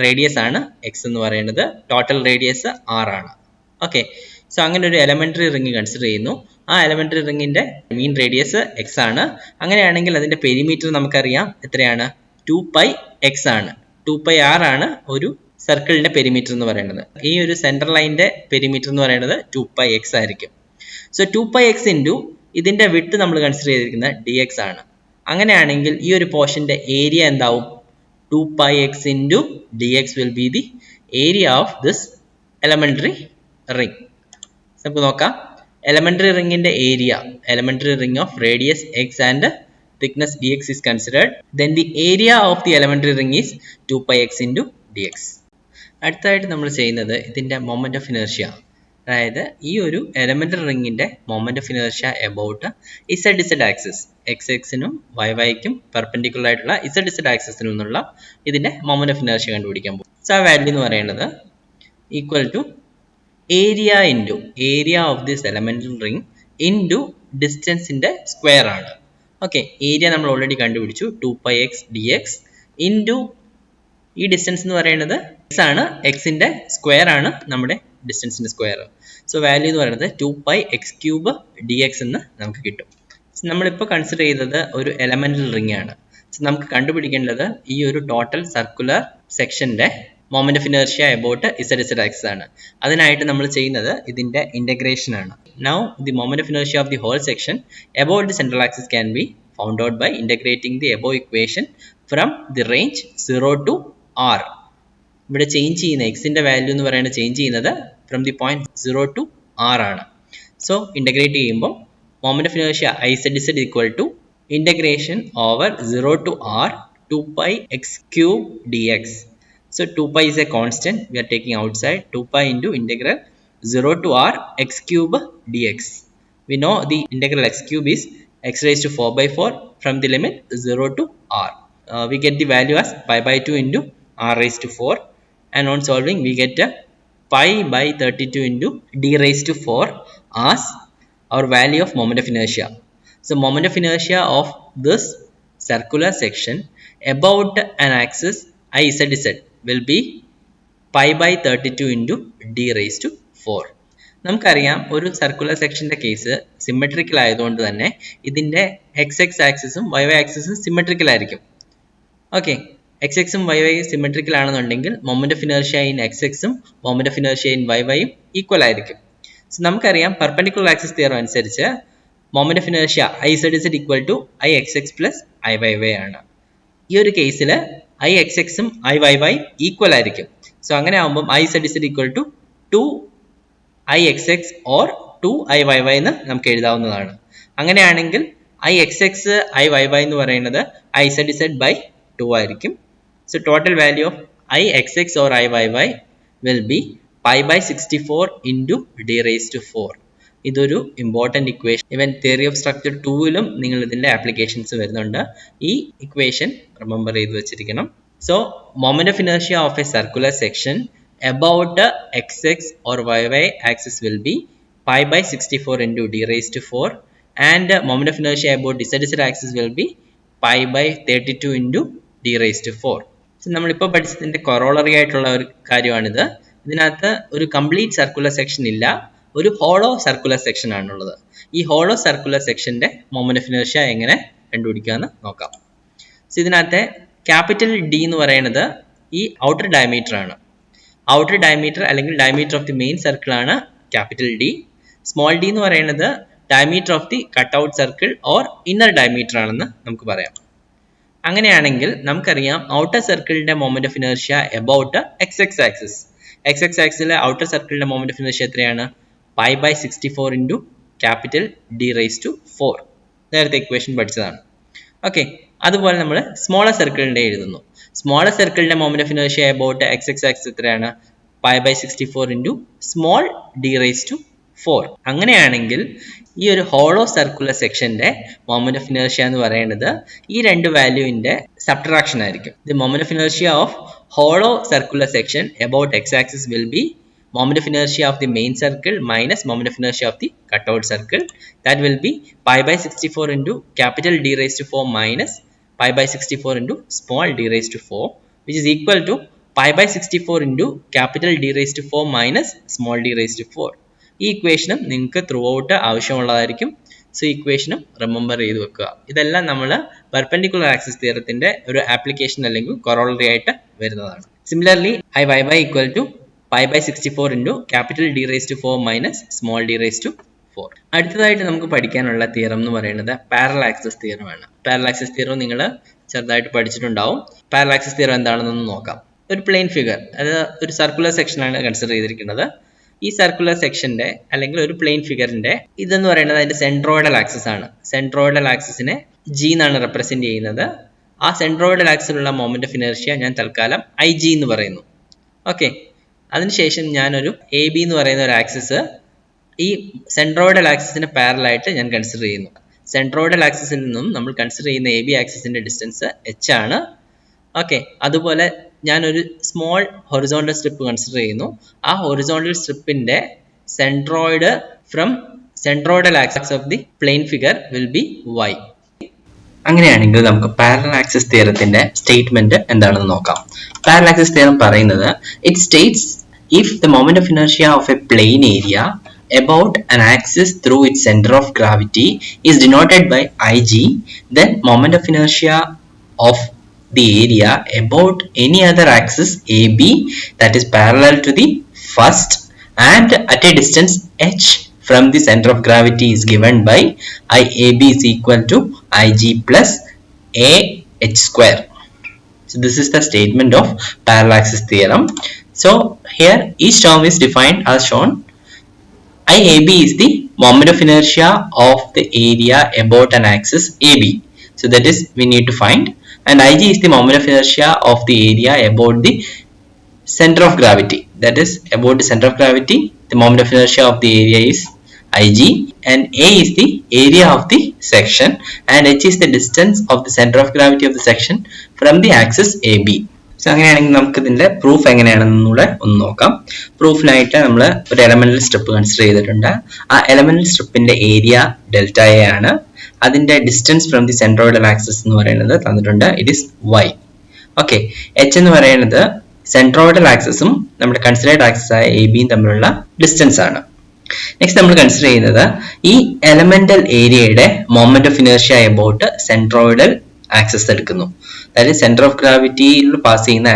റേഡിയസ് ആണ് എക്സ് എന്ന് പറയുന്നത്. ടോട്ടൽ റേഡിയസ് ആർ ആണ്. ഓക്കെ, സോ അങ്ങനെ ഒരു എലമെന്ററി റിംഗ് കൺസിഡർ ചെയ്യുന്നു. ആ എലമെന്ററി റിംഗിന്റെ മീൻ റേഡിയസ് എക്സ് ആണ്. അങ്ങനെയാണെങ്കിൽ അതിന്റെ പെരിമീറ്റർ നമുക്കറിയാം എത്രയാണ്, 2πx ആണ്. 2πr ആണ് ഒരു സർക്കിളിന്റെ പെരിമീറ്റർ എന്ന് പറയുന്നത്. ഈ ഒരു സെന്റർ ലൈനിന്റെ പെരിമീറ്റർ എന്ന് പറയുന്നത് 2πx ആയിരിക്കും. സോ 2πx ഇൻറ്റു ഇതിന്റെ വിഡ്ത്ത് നമ്മൾ കൺസിഡർ ചെയ്തിരിക്കുന്നത് dx ആണ്. അങ്ങനെയാണെങ്കിൽ ഈ ഒരു പോർഷന്റെ ഏരിയ എന്താവും, 2πx into dx will be the area of this elementary ring. നമുക്ക് നോക്കാം, elementary ring in the area, elementary ring of radius x and thickness dx is considered. Then the area of the elementary ring is 2πx into dx. അടുത്തായിട്ട് നമ്മൾ ചെയ്യുന്നത് ഇതിന്റെ moment of inertia, അതായത് ഈ ഒരു elementary റിംഗിന്റെ moment of inertia about Z axis, എക്സിനും വൈക്കും പെർപെൻഡിക്കുലർ ആയിട്ടുള്ള ഇസഡ് ആക്സിസിൽ നിന്നുള്ള ഇതിന്റെ മൊമെന്റ് ഓഫ് ഇനേർഷ്യ കണ്ടുപിടിക്കാൻ പോകും. സോ ആ വാല്യൂ എന്ന് പറയുന്നത് equal to area of this elementary ring into ഡിസ്റ്റൻസിന്റെ സ്ക്വയർ ആണ്. ഓക്കെ, ഏരിയ നമ്മൾ ഓൾറെഡി കണ്ടുപിടിച്ചു, 2πx dx ഇൻറ്റു ഈ ഡിസ്റ്റൻസ് എന്ന് പറയുന്നത് എക്സ് ആണ്, എക്സിന്റെ സ്ക്വയർ ആണ് നമ്മുടെ ഡിസ്റ്റൻസിന്റെ സ്ക്വയർ. സോ വാല്യൂ എന്ന് പറയുന്നത് 2πx³ dx എന്ന് നമുക്ക് കിട്ടും. നമ്മളിപ്പോൾ കൺസിഡർ ചെയ്തത് ഒരു എലമെന്ററി റിംഗ് ആണ്. സോ നമുക്ക് കണ്ടുപിടിക്കേണ്ടത് ഈ ഒരു ടോട്ടൽ സർക്കുലർ സെക്ഷന്റെ moment of inertia about Z axis ആണ്. അതിനായിട്ട് നമ്മൾ ചെയ്യുന്നത് ഇതിന്റെ ഇന്റഗ്രേഷൻ ആണ്. Now the moment of inertia of the whole section about the central axis can be found out by integrating the above equation from the range 0 to r. ഇവിടെ change ചെയ്യുന്ന എക്സിന്റെ value എന്ന് പറയുന്നത് ചേഞ്ച് ചെയ്യുന്നത് from the point 0 to r ആണ്. So integrate ചെയ്യുമ്പോൾ moment of inertia IZZ equal to integration over 0 to r 2πx³ dx. So 2π is a constant, we are taking outside, 2π into integral 0 to r x³ dx. We know the integral x³ is x raised to 4/4 from the limit 0 to r. We get the value as pi/2 into r raised to 4, and on solving we get pi/32 into d raised to 4 as our value of moment of inertia. So moment of inertia of this circular section about an axis IZZ will be pi/32 into d raised to 4. നമുക്കറിയാം ഒരു circular സെക്ഷന്റെ case symmetrical ആയതുകൊണ്ട് തന്നെ ഇതിന്റെ xx ആക്സിസും y ആക്സിസും symmetrical ആയിരിക്കും. Okay, xxും y സിമെട്രിക്കൽ ആണെന്നുണ്ടെങ്കിൽ മൊമെന്റ് ഓഫ് ഇനേർഷ്യ ഇൻ xxും moment of inertia in y equal ആയിരിക്കും. സോ നമുക്കറിയാം പെർപെൻഡിക്കുലർ ആക്സിസ് തിയറം അനുസരിച്ച് moment of inertia IZZ equal to IXX plus IYY ആണ്. ഈ ഒരു കേസിൽ IXXും IYY ഈക്വൽ ആയിരിക്കും. സോ അങ്ങനെ ആകുമ്പോൾ IZZ equal to 2IXX or 2IYY എന്ന് നമുക്ക് എഴുതാവുന്നതാണ്. അങ്ങനെയാണെങ്കിൽ IXX IYY എന്ന് പറയുന്നത് IZZ/2 ആയിരിക്കും. So total value of IXX or IYY will be pi/64 into d raised to 4. ഇതൊരു important equation. Even theory of structure 2-ലും നിങ്ങൾ ഇതിൻ്റെ ആപ്ലിക്കേഷൻസ് വരുന്നുണ്ട്. ഈ ഇക്വേഷൻ റിമെമ്പർ ചെയ്ത് വെച്ചിരിക്കണം. So moment of inertia of a circular section about the xx or yy axis will be pi by 64 into d raised to 4, and moment of inertia about the zz axis will be pi by 32 into d raised to 4. So നമ്മളിപ്പോൾ പഠിച്ചതിൻ്റെ corollary ആയിട്ടുള്ള ഒരു കാര്യമാണിത്. ഇതിനകത്ത് ഒരു complete circular section ഇല്ല, ഒരു hollow circular section ആണുള്ളത്. ഈ ഹോളോ സർക്കുലർ സെക്ഷൻ്റെ മൊമെന്റ് ഓഫ് ഇനർഷ്യ എങ്ങനെ കണ്ടുപിടിക്കാമെന്ന് നോക്കാം. സോ ഇതിനകത്തെ ക്യാപിറ്റൽ ഡി എന്ന് പറയുന്നത് ഈ ഔട്ടർ ഡയമീറ്റർ ആണ്. ഔട്ടർ ഡയമീറ്റർ അല്ലെങ്കിൽ diameter of the main circle ആണ് ക്യാപിറ്റൽ ഡി. സ്മോൾ ഡി എന്ന് പറയുന്നത് diameter of the cut out circle or inner diameter ആണെന്ന് നമുക്ക് പറയാം. അങ്ങനെയാണെങ്കിൽ നമുക്കറിയാം ഔട്ടർ സർക്കിളിന്റെ moment of inertia about X X axis. X X ആക്സിലെ ഔട്ടർ സർക്കിളിന്റെ മൊമെന്റ് ഓഫ് ഇനർഷ്യ എത്രയാണ്? Pi by 64 into capital D raise to 4. നേരത്തെ ഇക്വേഷൻ പഠിച്ചതാണ്. ഓക്കെ, അതുപോലെ നമ്മൾ സ്മോളർ സർക്കിളിന്റെ എഴുതുന്നു. സ്മോളർ സർക്കിളിന്റെ moment of inertia about X X axis എത്രയാണ്? Pi by 64 into small D raise to 4. അങ്ങനെയാണെങ്കിൽ ഈ ഒരു ഹോളോ സർക്കുലർ സെക്ഷന്റെ മൊമെന്റ് ഓഫ് ഇനർഷ്യ എന്ന് പറയുന്നത് ഈ രണ്ട് വാല്യൂവിന്റെ സബ്ട്രാക്ഷൻ ആയിരിക്കും. The moment of inertia of hollow circular section about X axis will be moment of inertia of the main circle minus moment of inertia of the cutout circle. That will be pi by 64 into capital D raised to 4 minus pi by 64 into small d raised to 4, which is equal to pi by 64 into capital D raised to 4 minus small d raised to 4. ഈ ഇക്വേഷനും നിങ്ങൾക്ക് through out ആവശ്യമുള്ളതായിരിക്കും. So ഇക്വേഷനും remember ചെയ്ത് വെക്കുക. ഇതെല്ലാം നമ്മൾ perpendicular axis തിയറത്തിന്റെ ഒരു application അല്ലെങ്കിൽ കൊറോളറി ആയിട്ട് വരുന്നതാണ്. Similarly I Y by equal to pi by 64 into capital D raised to 4 minus small d raised to 4. അടുത്തതായിട്ട് നമുക്ക് പഠിക്കാനുള്ള തിയറം എന്ന് പറയുന്നത് പാരലൽ ആക്സിസ് തിയറം ആണ്. പാരലൽ ആക്സിസ് തിയറം നിങ്ങൾ ചെറുതായിട്ട് പഠിച്ചിട്ടുണ്ടാവും. പാരലൽ ആക്സിസ് തിയറം എന്താണെന്നൊന്ന് നോക്കാം. ഒരു പ്ലെയിൻ ഫിഗർ, അത് ഒരു സർക്കുലർ സെക്ഷനാണ് കൺസിഡർ ചെയ്തിരിക്കുന്നത്. ഈ സർക്കുലർ സെക്ഷന്റെ അല്ലെങ്കിൽ ഒരു പ്ലെയിൻ ഫിഗറിന്റെ ഇതെന്ന് പറയുന്നത് അതിന്റെ സെൻട്രോയിഡൽ ആക്സിസ് ആണ്. സെൻട്രോയിഡൽ ആക്സിസിനെ ജി എന്നാണ് റെപ്രസെന്റ് ചെയ്യുന്നത്. ആ സെൻട്രോയിഡൽ ആക്സിലുള്ള മൊമെന്റ് ഓഫ് ഇനർഷ്യ ഞാൻ തൽക്കാലം ഐ ജി എന്ന് പറയുന്നു. ഓക്കെ, അതിനുശേഷം ഞാനൊരു എ ബി എന്ന് പറയുന്ന ഒരു ആക്സിസ് ഈ സെൻട്രോയിഡൽ ആക്സിസിന് പാരലായിട്ട് ഞാൻ കൺസിഡർ ചെയ്യുന്നു. സെൻട്രോയിഡൽ ആക്സിസിൽ നിന്നും നമ്മൾ കൺസിഡർ ചെയ്യുന്ന എ ബി ആക്സിസിന്റെ ഡിസ്റ്റൻസ് എച്ച് ആണ്. ഓക്കെ, അതുപോലെ ഞാനൊരു സ്മോൾ ഹൊറിസോണ്ടൽ സ്ട്രിപ്പ് കൺസിഡർ ചെയ്യുന്നു. ആ ഹൊറിസോണ്ടൽ സ്ട്രിപ്പിന്റെ centroid from centroidal axis of the plane figure will be Y. അങ്ങനെയാണെങ്കിൽ നമുക്ക് പാരലൽ ആക്സിസ് തിയറത്തിന്റെ സ്റ്റേറ്റ്മെന്റ് എന്താണെന്ന് നോക്കാം. പാരലൽ ആക്സിസ് തിയറം പറയുന്നത് it states if the moment of inertia of a plane area about an axis through its center of gravity is denoted by Ig, then moment of inertia of the area about any other axis AB that is parallel to the first and at a distance h from the center of gravity is given by IAB is equal to Ig plus AH square. So this is the statement of parallel axis theorem. So here each term is defined as shown. IAB is the moment of inertia of the area about an axis AB. So that is we need to find. And Ig is the moment of inertia of the area about the center of gravity. That is about the center of gravity. The moment of inertia of the area is Ig, and A is the area of the section, and H is the distance of the center of gravity of the section from the axis AB. So അങ്ങനെയാണെങ്കിൽ നമുക്ക് ഇതിന്റെ proof എങ്ങനെയാണെന്നൂടെ ഒന്ന് നോക്കാം. പ്രൂഫിനായിട്ട് നമ്മൾ ഒരു elemental strip consider ചെയ്തിട്ടുണ്ട്. ആ elemental സ്ട്രിപ്പിന്റെ ഏരിയ ഡെൽറ്റ എ ആണ്. അതിന്റെ distance from the centroidal axis എന്ന് പറയുന്നത് തന്നിട്ടുണ്ട്, it is Y. Okay, H എന്ന് പറയുന്നത് സെൻട്രോയിഡൽ ആക്സിസും നമ്മുടെ കൺസിഡേർഡ് ആക്സിസ് ആയ എ ബിയും തമ്മിലുള്ള ഡിസ്റ്റൻസ് ആണ്. നെക്സ്റ്റ് നമ്മൾ കൺസിഡർ ചെയ്യുന്നത് ഈ എലമെന്റൽ ഏരിയയുടെ moment of inertia about centroidal axis എടുക്കുന്നു. അതായത് സെന്റർ ഓഫ് ഗ്രാവിറ്റിയിൽ പാസ് ചെയ്യുന്ന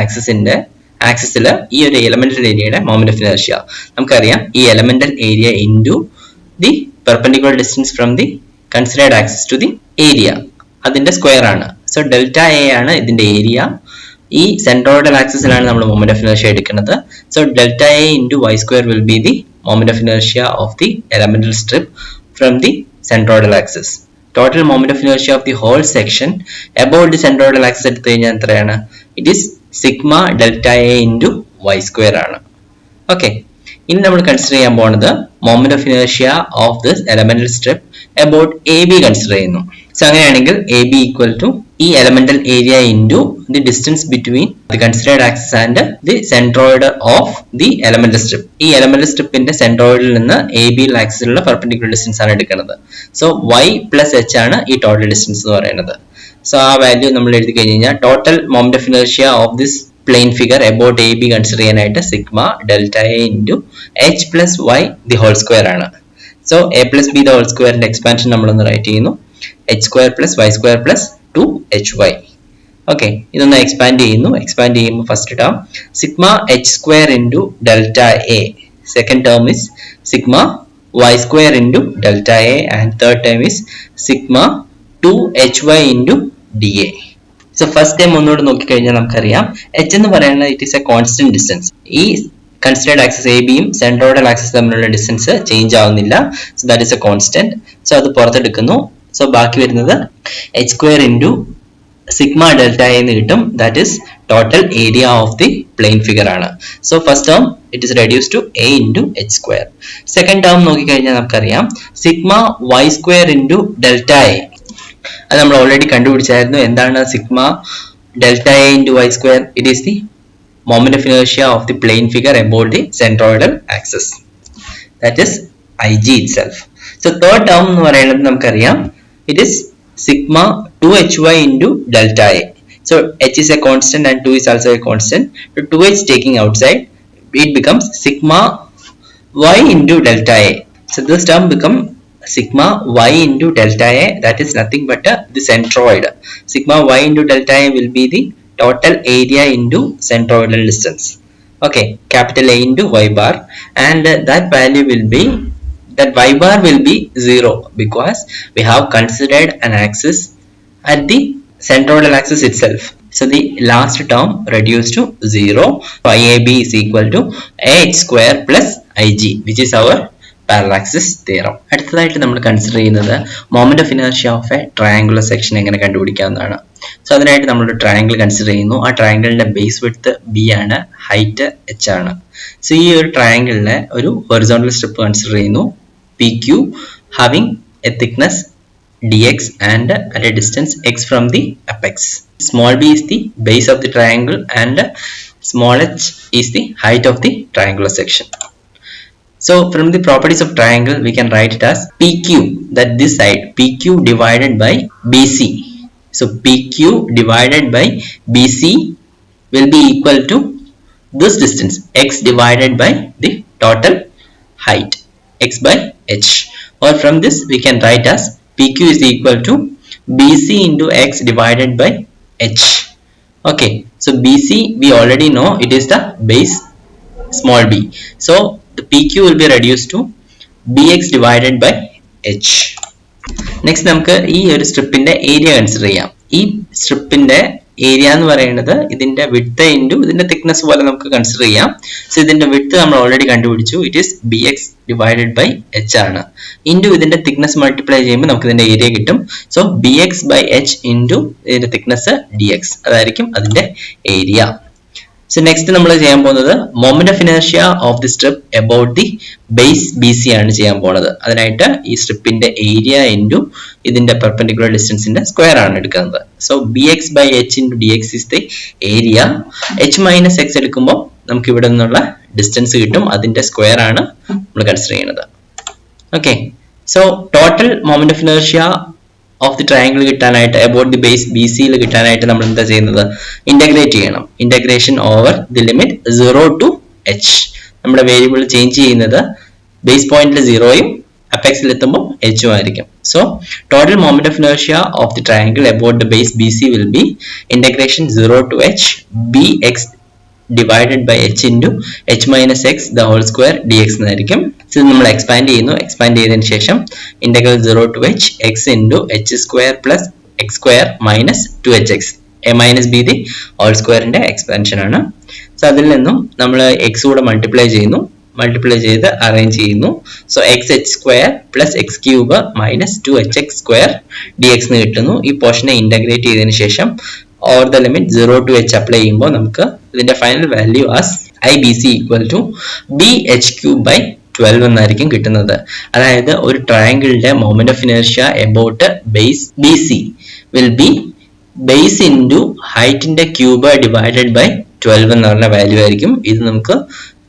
ആക്സിസിൽ ഈ ഒരു എലമെന്റൽ ഏരിയയുടെ മൊമെന്റ് ഓഫ് ഇനർഷ്യ നമുക്കറിയാം. ഈ elemental area into the perpendicular distance from the considered axis to the area, അതിന്റെ സ്ക്വയർ ആണ്. സോ ഡെൽറ്റ എ ആണ് ഇതിന്റെ ഏരിയ. ഈ സെൻട്രോയിഡൽ ആക്സിസിലാണ് നമ്മൾ മൊമെന്റ് ഓഫ് ഇനർഷ്യ എടുക്കുന്നത്. So delta A into Y square will be the moment of inertia of the elemental strip from the centroidal axis. Total moment of inertia of the whole section about the centroidal axis എടുത്തു കഴിഞ്ഞാൽ എത്രയാണ്? It is sigma delta A into y square ആണ്. Okay, ഇനി നമ്മൾ consider ചെയ്യാൻ പോകുന്നത് moment of inertia of this elemental strip about A B consider ചെയ്യുന്നു. So അങ്ങനെയാണെങ്കിൽ എ ബി ഈക്വൽ ടു ഈ elemental area into the distance between the considered axis and the centroid of the elemental strip. ഈ elemental സ്ട്രിപ്പിന്റെ സെൻട്രോയിഡിൽ നിന്ന് A B ആക്സിലുള്ള perpendicular distance ആണ് എടുക്കുന്നത്. So y plus H ആണ് ഈ total distance എന്ന് പറയുന്നത്. So ആ വാല്യൂ നമ്മൾ എഴുതി കഴിഞ്ഞ് കഴിഞ്ഞാൽ total moment of inertia of this plane figure about A B consider ചെയ്യാനായിട്ട് sigma delta A into H plus Y the whole square ആണ്. So A plus B the whole സ്ക്വയറിന്റെ എക്സ്പാൻഷൻ നമ്മളൊന്ന് write ചെയ്യുന്നു. H square plus Y square plus 2hy. Okay, ഇതൊന്ന് expand ചെയ്യുന്നു. Expand ചെയ്യുമ്പോൾ first term sigma H square into delta A, second term is sigma y square into delta a, and third term is sigma 2hy into dA. So first term ഒന്നുകൂടെ നോക്കിക്കഴിഞ്ഞാൽ നമുക്കറിയാം h എന്ന് പറയുന്നത് it is a constant distance. ഈ considered axis A ബിയും centroidal axis തമ്മിലുള്ള distance change ആവുന്നില്ല. So that is a constant. So അത് പുറത്തെടുക്കുന്നു. സോ ബാക്കി വരുന്നത് h square into sigma delta എന്ന് കിട്ടും. That is total area of the plane figure ആണ്. So first term it is reduce to A into H square. Second term നോക്കിക്കഴിഞ്ഞാൽ നമുക്കറിയാം sigma Y square into delta A. അത് നമ്മൾ already കണ്ടുപിടിച്ചായിരുന്നു. എന്താണ് sigma delta A into Y square? It is the moment of inertia of the plane figure about the centroidal axis. That is IG itself. So third term എന്ന് പറയുന്നത് നമുക്കറിയാം it is sigma 2hy into delta a. So h is a constant and 2 is also a constant. So 2h taking outside, it becomes sigma y into delta a. So this term become sigma y into delta a. That is nothing but the centroid. Sigma y into delta a will be the total area into centroidal distance. Okay, capital A into y bar, and that value will be, that y bar will be 0 because we have considered an axis at the centroidal axis itself. So the last term reduced to 0. YAB is equal to h square plus IG, which is our parallaxis theorem. അടുത്തതായിട്ട് നമ്മൾ consider ചെയ്യുന്നത് moment of inertia of A triangular section എങ്ങനെ കണ്ടുപിടിക്കാവുന്നതാണ്. So അതിനായിട്ട് നമ്മൾ ഒരു triangle consider ചെയ്യുന്നു. ആ ട്രയാങ്കിളിന്റെ ബേസ് വിഡ്ത്ത് b ആണ്, ഹൈറ്റ് h ആണ്. സോ ഈ ഒരു ട്രയാങ്കിളിലെ ഒരു ഹൊറിസോണ്ടൽ സ്ട്രിപ്പ് കൺസിഡർ ചെയ്യുന്നു PQ having a thickness dx and at a distance x from the apex. Small b is the base of the triangle and small h is the height of the triangular section. So from the properties of triangle we can write it as PQ, that this side PQ divided by BC. So PQ divided by BC will be equal to this distance x divided by the total height x by h, or from this we can write as PQ is equal to BC into x divided by h. Okay, so BC we already know it is the base small b, so the PQ will be reduced to bx divided by h. Next നമുക്ക് ഈ ഒരു സ്ട്രിപ്പിന്റെ area consider ചെയ്യാം. ഈ സ്ട്രിപ്പിന്റെ area എന്ന് പറയുന്നത് ഇതിന്റെ width into ഇതിന്റെ തിക്നെസ് പോലെ നമുക്ക് കൺസിഡർ ചെയ്യാം. സോ ഇതിന്റെ വിഡ്ത്ത് നമ്മൾ ഓൾറെഡി കണ്ടുപിടിച്ചു, it is bx divided by h ആണ്. ഇൻറ്റു ഇതിന്റെ തിക്നെസ് മൾട്ടിപ്ലൈ ചെയ്യുമ്പോൾ നമുക്ക് ഇതിന്റെ ഏരിയ കിട്ടും. So bx by h into ഇതിന്റെ തിക്നെസ് dx, അതായിരിക്കും അതിന്റെ ഏരിയ. സോ നെക്സ്റ്റ് നമ്മൾ ചെയ്യാൻ പോകുന്നത് moment of inertia of the strip about the base BC ആണ് ചെയ്യാൻ പോകുന്നത്. അതിനായിട്ട് ഈ സ്ട്രിപ്പിന്റെ ഏരിയ ഇൻറ്റു ഇതിന്റെ പെർപെൻഡിക്കുലർ ഡിസ്റ്റൻസിന്റെ സ്ക്വയർ ആണ് എടുക്കുന്നത്. So bx by h into dx is the area. h minus x എടുക്കുമ്പോൾ നമുക്ക് ഇവിടെ നിന്നുള്ള ഡിസ്റ്റൻസ് കിട്ടും, അതിന്റെ സ്ക്വയർ ആണ് നമ്മൾ കൺസിഡർ ചെയ്യുന്നത്. Okay, so total moment of inertia of the triangle കിട്ടാനായിട്ട് അബൌട്ട് ദി ബേസ് BC കിട്ടാനായിട്ട് നമ്മൾ എന്താ ചെയ്യുന്നത്? ഇന്റഗ്രേറ്റ് ചെയ്യണം. Integration over the limit 0 to h. നമ്മുടെ വേരിയബിൾ ചേഞ്ച് ചെയ്യുന്നത് ബേസ് പോയിന്റിൽ 0യും അപെക്സിൽ എത്തുമ്പോൾ h ആയിരിക്കും. So total moment of inertia of the triangle about the base BC will be integration 0 to h bx divided by h into h minus x the whole square dx എന്നായിരിക്കും. So നമ്മൾ expand ചെയ്യുന്നു. Expand ചെയ്തതിനു ശേഷം integral 0 to h x into h square plus x square minus 2hx a minus b the whole square ന്റെ expansion ആണ്. So അതിൽ നിന്നും നമ്മൾ x കൂടെ മൾട്ടിപ്ലൈ ചെയ്യുന്നു. മൾട്ടിപ്ലൈ ചെയ്ത് അറേഞ്ച് ചെയ്യുന്നു. So X H square plus X cube minus 2hx square dx എന്ന് കിട്ടുന്നു. ഈ പോർഷനെ ഇന്റഗ്രേറ്റ് ചെയ്തതിനു ശേഷം over the limit 0 to h apply ചെയ്യുമ്പോൾ നമുക്ക് ഇതിന്റെ final value as IBC equal to BH cube by 12 എന്നായിരിക്കും കിട്ടുന്നത്. അതായത് ഒരു ട്രയാങ്കിളിന്റെ moment of inertia about base BC will be base into ഹൈറ്റിന്റെ ക്യൂബ് ഡിവൈഡഡ് ബൈ 12 എന്ന് പറഞ്ഞ വാല്യൂ ആയിരിക്കും. ഇത് നമുക്ക്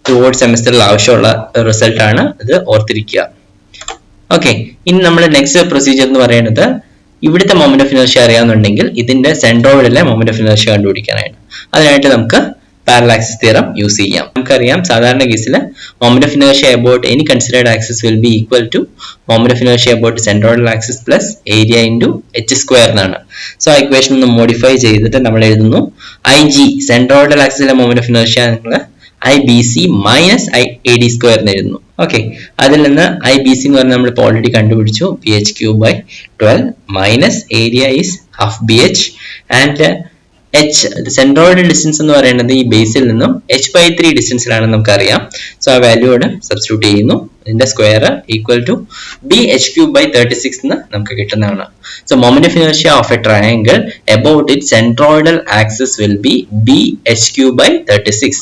ടുവേർഡ് സെമിസ്റ്ററിൽ ആവശ്യമുള്ള റിസൾട്ട് ആണ്, ഇത് ഓർത്തിരിക്കുക. ഓക്കെ, ഇനി നമ്മൾ നെക്സ്റ്റ് പ്രൊസീജിയർ എന്ന് പറയുന്നത് ഇവിടുത്തെ മൊമെന്റ് ഓഫ് ഇനേർഷ്യ അറിയാന്നുണ്ടെങ്കിൽ ഇതിന്റെ സെൻട്രോയിഡിലെ മൊമെന്റ് ഓഫ് ഇനേർഷ്യ കണ്ടുപിടിക്കാനായിട്ട്. അതിനായിട്ട് നമുക്ക് പാരലൽ ആക്സിസ് തിയറം യൂസ് ചെയ്യാം. നമുക്കറിയാം സാധാരണ കേസിൽ moment of inertia about any considered axis will be equal to moment of inertia about centroidal axis plus area into H square എന്നാണ്. So ആ ഇക്വേഷൻ ഒന്ന് മോഡിഫൈ ചെയ്തിട്ട് നമ്മൾ എഴുതുന്നു IG സെൻട്രോയിഡൽ ആക്സിസിലെ മൊമെന്റ് ഓഫ് ഇനേർഷ്യ നിങ്ങൾ IBC മൈനസ് AD സ്ക്വയർ എന്ന് എഴുതുന്നു. ഓക്കെ, അതിൽ നിന്ന് IBC എന്ന് പറഞ്ഞാൽ നമ്മൾ ഇപ്പോൾ ഓൾറെഡി കണ്ടുപിടിച്ചു, BH cube by 12 minus area is half BH and H centroid distance എന്ന് പറയുന്നത് ഈ ബേസിൽ നിന്നും H/3 ഡിസ്റ്റൻസിലാണെന്ന് നമുക്കറിയാം. സോ ആ വാല്യൂയോട് സബ്സ്റ്റിറ്റ്യൂട്ട് ചെയ്യുന്നു. ഇതിന്റെ square equal to BH cube by 36 എന്ന് നമുക്ക് കിട്ടുന്നതാണ്. So moment of inertia of a triangle about it centroidal axis will be BH cube by 36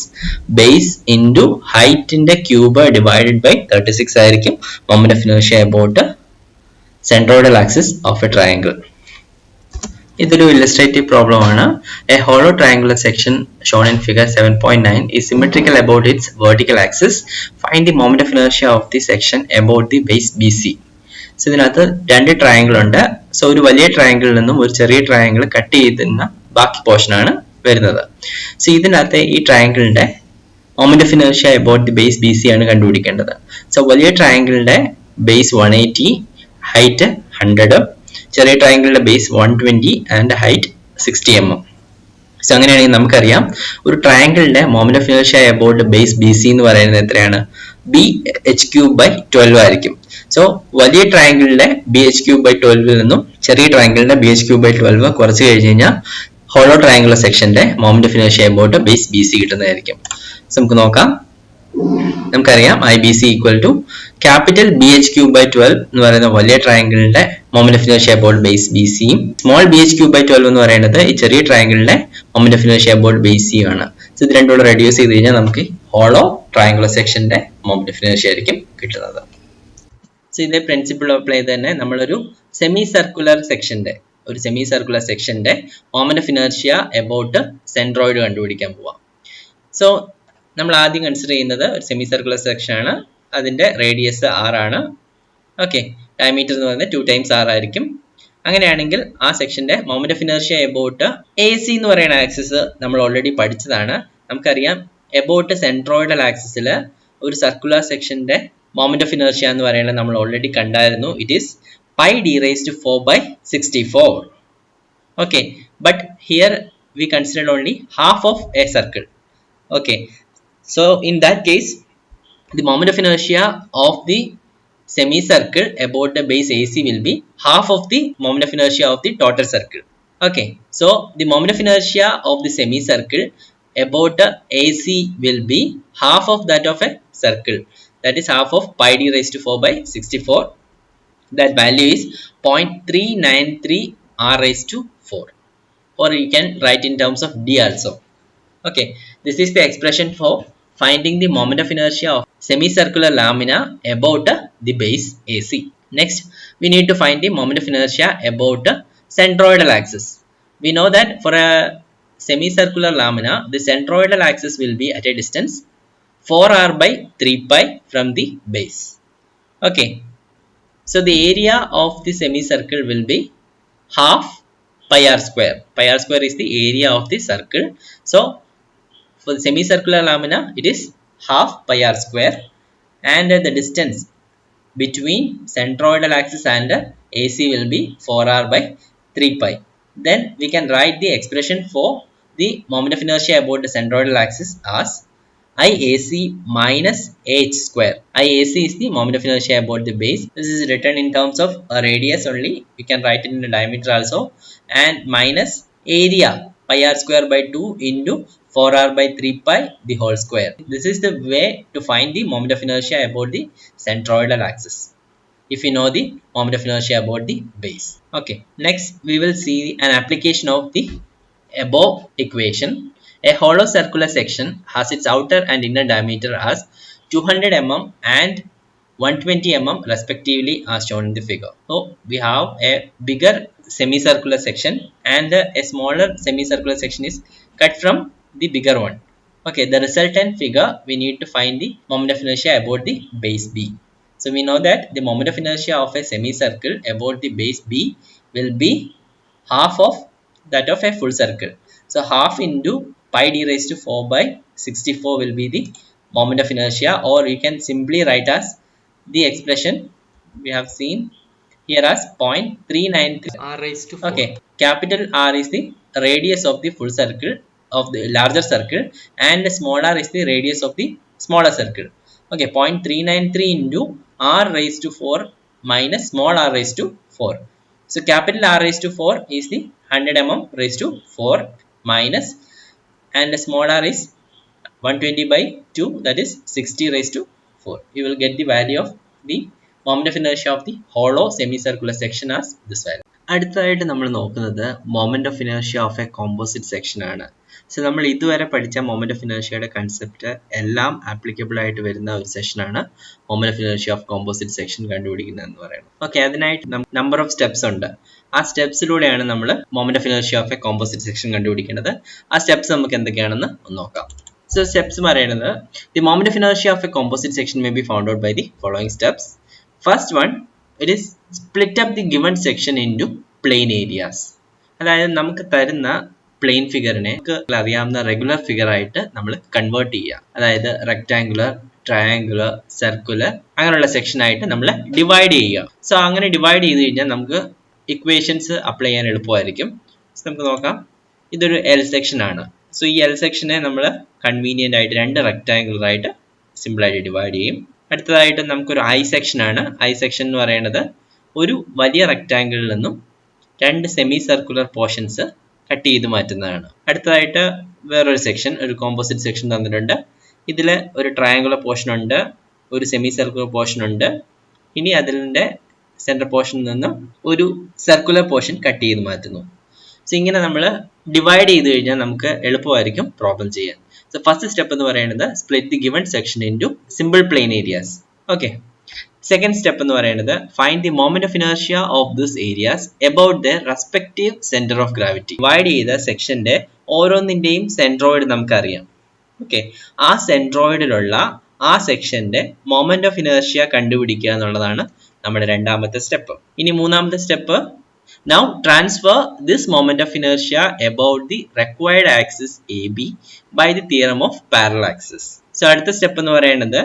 base into ഹൈറ്റിന്റെ ക്യൂബ് ഡിവൈഡഡ് ബൈ 36 ആയിരിക്കും moment of inertia about centroidal axis of a triangle. ഇതൊരു illustrative problem ആണ്. A hollow triangular section shown in figure 7.9 is symmetrical about its vertical axis. Find the moment of inertia of the section about the base BC. So ഇതിനകത്ത് രണ്ട് triangle ഉണ്ട്. So ഒരു വലിയ ട്രയാങ്കിളിൽ നിന്നും ഒരു ചെറിയ ട്രയാങ്കിൾ കട്ട് ചെയ്തിരുന്ന ബാക്കി പോർഷൻ ആണ് വരുന്നത്. സോ ഇതിനകത്ത് ഈ ട്രയാങ്കിളിന്റെ moment of inertia about the base BC ആണ് കണ്ടുപിടിക്കേണ്ടത്. സോ വലിയ ട്രയാങ്കിളിന്റെ ബേസ് 180, ഹൈറ്റ് 100, ചെറിയ ട്രയാങ്കിളിന്റെ base 120 and height 60 mm. So അങ്ങനെയാണെങ്കിൽ നമുക്കറിയാം ഒരു ട്രയാങ്കിളിന്റെ moment of inertia about base BC എന്ന് പറയുന്നത് എത്രയാണ്? BH ക്യൂബ് ബൈ 12 ആയിരിക്കും. സോ വലിയ ട്രയാങ്കിളിന്റെ BH ക്യൂബ് ബൈ 12 നിന്നും ചെറിയ ട്രയാങ്കിളിന്റെ BH ക്യൂബ് ബൈ 12 കുറച്ച് കഴിഞ്ഞ് കഴിഞ്ഞാൽ ഹോളോ ട്രയാങ്കുലർ സെക്ഷന്റെ moment of inertia about base BC കിട്ടുന്നതായിരിക്കും. സോ നമുക്ക് നോക്കാം. നമുക്കറിയാം IBC equal to capital BH cube by 12 എന്ന് പറയുന്ന വലിയ ട്രയാങ്കിളിന്റെ moment of inertia about base BCയും സ്മോൾ BH ക്യൂബ് ബൈ 12 എന്ന് പറയുന്നത് ഈ ചെറിയ ട്രയാങ്കിളിന്റെ moment of inertia about base C ആണ്. സോ ഇത് രണ്ടും കൂടെ റെഡ്യൂസ് ചെയ്ത് കഴിഞ്ഞാൽ നമുക്ക് ഹോളോ ട്രയാങ്കുലർ സെക്ഷന്റെ മൊമെന്റ് ഓഫ് ഇനേർഷ്യ ആയിരിക്കും കിട്ടുന്നത്. സോ ഇതേ പ്രിൻസിപ്പിൾ അപ്ലൈ ചെയ്ത് തന്നെ നമ്മളൊരു സെമി സർക്കുലർ സെക്ഷന്റെ moment of inertia about centroid കണ്ടുപിടിക്കാൻ പോവാം. സോ നമ്മൾ ആദ്യം കൺസിഡർ ചെയ്യുന്നത് ഒരു സെമി സർക്കുലർ സെക്ഷൻ ആണ്. അതിന്റെ റേഡിയസ് R ആണ്. ഓക്കെ, ഡയമീറ്റർ എന്ന് പറയുന്നത് 2 times R ആയിരിക്കും. അങ്ങനെയാണെങ്കിൽ ആ സെക്ഷന്റെ moment of inertia about AC എന്ന് പറയുന്ന ആക്സിസ് നമ്മൾ ഓൾറെഡി പഠിച്ചതാണ്. നമുക്കറിയാം അബൌട്ട് സെൻട്രോയിഡൽ ആക്സിസിൽ ഒരു സർക്കുലർ സെക്ഷന്റെ മൊമെന്റ് ഓഫ് ഇനേർഷ്യ എന്ന് പറയുന്നത് നമ്മൾ ഓൾറെഡി കണ്ടായിരുന്നു. It is pi d raised to 4 by 64. Okay, but here we considered only half of a circle. Okay, so in that case the moment of inertia of the semicircle about the base AC will be half of the moment of inertia of the total circle. Okay, so the moment of inertia of the semicircle about the AC will be half of that of a circle, that is half of pi d raised to 4 by 64. That value is 0.393 R raised to 4, or you can write in terms of D also. Okay, this is the expression for finding the moment of inertia of semicircular lamina about the base AC. Next, we need to find the moment of inertia about the centroidal axis. We know that for a semicircular lamina, the centroidal axis will be at a distance 4R by 3 pi from the base. Okay, so the area of the semicircle will be half pi R square. Pi R square is the area of the circle. So for the semicircular lamina, it is half pi R square, and the distance between centroidal axis and AC will be 4R by 3 pi. Then we can write the expression for the moment of inertia about the centroidal axis as IAC minus H square. IAC is the moment of inertia about the base. This is written in terms of a radius only. We can write it in the diameter also, and minus area pi R square by 2 into 4R by 3 pi the whole square. This is the way to find the moment of inertia about the centroidal axis, if you know the moment of inertia about the base. Okay, next we will see an application of the above equation. A hollow circular section has its outer and inner diameter as 200 mm and 120 mm respectively as shown in the figure. So we have a bigger semicircular section and a smaller semicircular section is cut from the bigger one. Okay, the resultant figure we need to find the moment of inertia about the base B. So we know that the moment of inertia of a semicircle about the base B will be half of that of a full circle. So half into pi d raised to 4 by 64 will be the moment of inertia, or you can simply write as the expression we have seen here as 0.393 r raised to 4. Okay, capital R is the radius of the full circle of the larger circle and small r is the radius of the smaller circle. Okay, 0.393 into r raised to 4 minus small r raised to 4. So capital R raised to 4 is the 100 mm raised to 4 minus, and small r is 120 by 2, that is 60 raised to 4. You will get the value of the moment of inertia of the hollow semicircular section as this value. അടുത്തതായിട്ട് നമ്മൾ നോക്കുന്നത് moment of inertia of a composite section ആണ്. So നമ്മൾ ഇതുവരെ പഠിച്ച moment of ഇനേർഷ്യയുടെ concept എല്ലാം applicable ആയിട്ട് വരുന്ന ഒരു സെഷനാണ് moment of inertia of composite section കണ്ടുപിടിക്കുന്നത് എന്ന് പറയുന്നത്. ഓക്കെ, അതിനായിട്ട് നമ്പർ ഓഫ് സ്റ്റെപ്സ് ഉണ്ട്. ആ സ്റ്റെപ്സിലൂടെയാണ് നമ്മൾ moment of inertia of a composite section കണ്ടുപിടിക്കേണ്ടത്. ആ സ്റ്റെപ്സ് നമുക്ക് എന്തൊക്കെയാണെന്ന് ഒന്ന് നോക്കാം. So steps പറയുന്നത്, the moment of inertia of a composite section may be found out by the following steps. First one, it is split up the given section into plane areas. അതായത് നമുക്ക് തരുന്ന plain ഫിഗറിനെ നമുക്ക് അറിയാവുന്ന regular figure ആയിട്ട് നമ്മൾ convert ചെയ്യുക. അതായത് rectangular, triangular, circular അങ്ങനെയുള്ള സെക്ഷൻ ആയിട്ട് നമ്മൾ ഡിവൈഡ് ചെയ്യുക. സോ അങ്ങനെ ഡിവൈഡ് ചെയ്ത് കഴിഞ്ഞാൽ നമുക്ക് ഇക്വേഷൻസ് അപ്ലൈ ചെയ്യാൻ എളുപ്പമായിരിക്കും. നമുക്ക് നോക്കാം, ഇതൊരു എൽ സെക്ഷൻ ആണ്. സോ ഈ എൽ സെക്ഷനെ നമ്മൾ കൺവീനിയൻ്റ് ആയിട്ട് രണ്ട് റെക്ടാങ്കുലർ ആയിട്ട് സിമ്പിളായിട്ട് ഡിവൈഡ് ചെയ്യും. അടുത്തതായിട്ട് നമുക്കൊരു ഐ സെക്ഷൻ ആണ്. ഐ സെക്ഷൻ എന്ന് പറയുന്നത് ഒരു വലിയ റെക്ടാങ്കിളിൽ നിന്നും രണ്ട് സെമി സർക്കുലർ പോർഷൻസ് കട്ട് ചെയ്ത് മാറ്റുന്നതാണ്. അടുത്തതായിട്ട് വേറൊരു സെക്ഷൻ, ഒരു കോമ്പോസിറ്റ് സെക്ഷൻ തന്നിട്ടുണ്ട്. ഇതിൽ ഒരു ട്രയാങ്കുലർ പോർഷൻ ഉണ്ട്, ഒരു സെമി സർക്കുലർ പോർഷൻ ഉണ്ട്. ഇനി അതിൻ്റെ സെൻട്രൽ പോർഷനിൽ നിന്നും ഒരു സർക്കുലർ പോർഷൻ കട്ട് ചെയ്ത് മാറ്റുന്നു. സോ ഇങ്ങനെ നമ്മൾ ഡിവൈഡ് ചെയ്ത് കഴിഞ്ഞാൽ നമുക്ക് എളുപ്പമായിരിക്കും പ്രോബ്ലം ചെയ്യാൻ. സോ ഫസ്റ്റ് സ്റ്റെപ്പ് എന്ന് പറയുന്നത് split the given section into simple plane areas. Okay, second step എന്ന് പറയുന്നത് find the moment of inertia of this areas about the respective centre of gravity. Divide ചെയ്ത സെക്ഷന്റെ ഓരോന്നിന്റെയും സെൻട്രോയിഡ് നമുക്കറിയാം. Okay, ആ സെൻട്രോയിഡിലുള്ള ആ സെക്ഷന്റെ മൊമെന്റ് ഓഫ് ഇനേർഷ്യ കണ്ടുപിടിക്കുക എന്നുള്ളതാണ് നമ്മുടെ രണ്ടാമത്തെ സ്റ്റെപ്പ്. ഇനി മൂന്നാമത്തെ step, now transfer this moment of inertia about the required axis AB by the theorem of parallel axis. So അടുത്ത സ്റ്റെപ്പ് എന്ന് പറയുന്നത്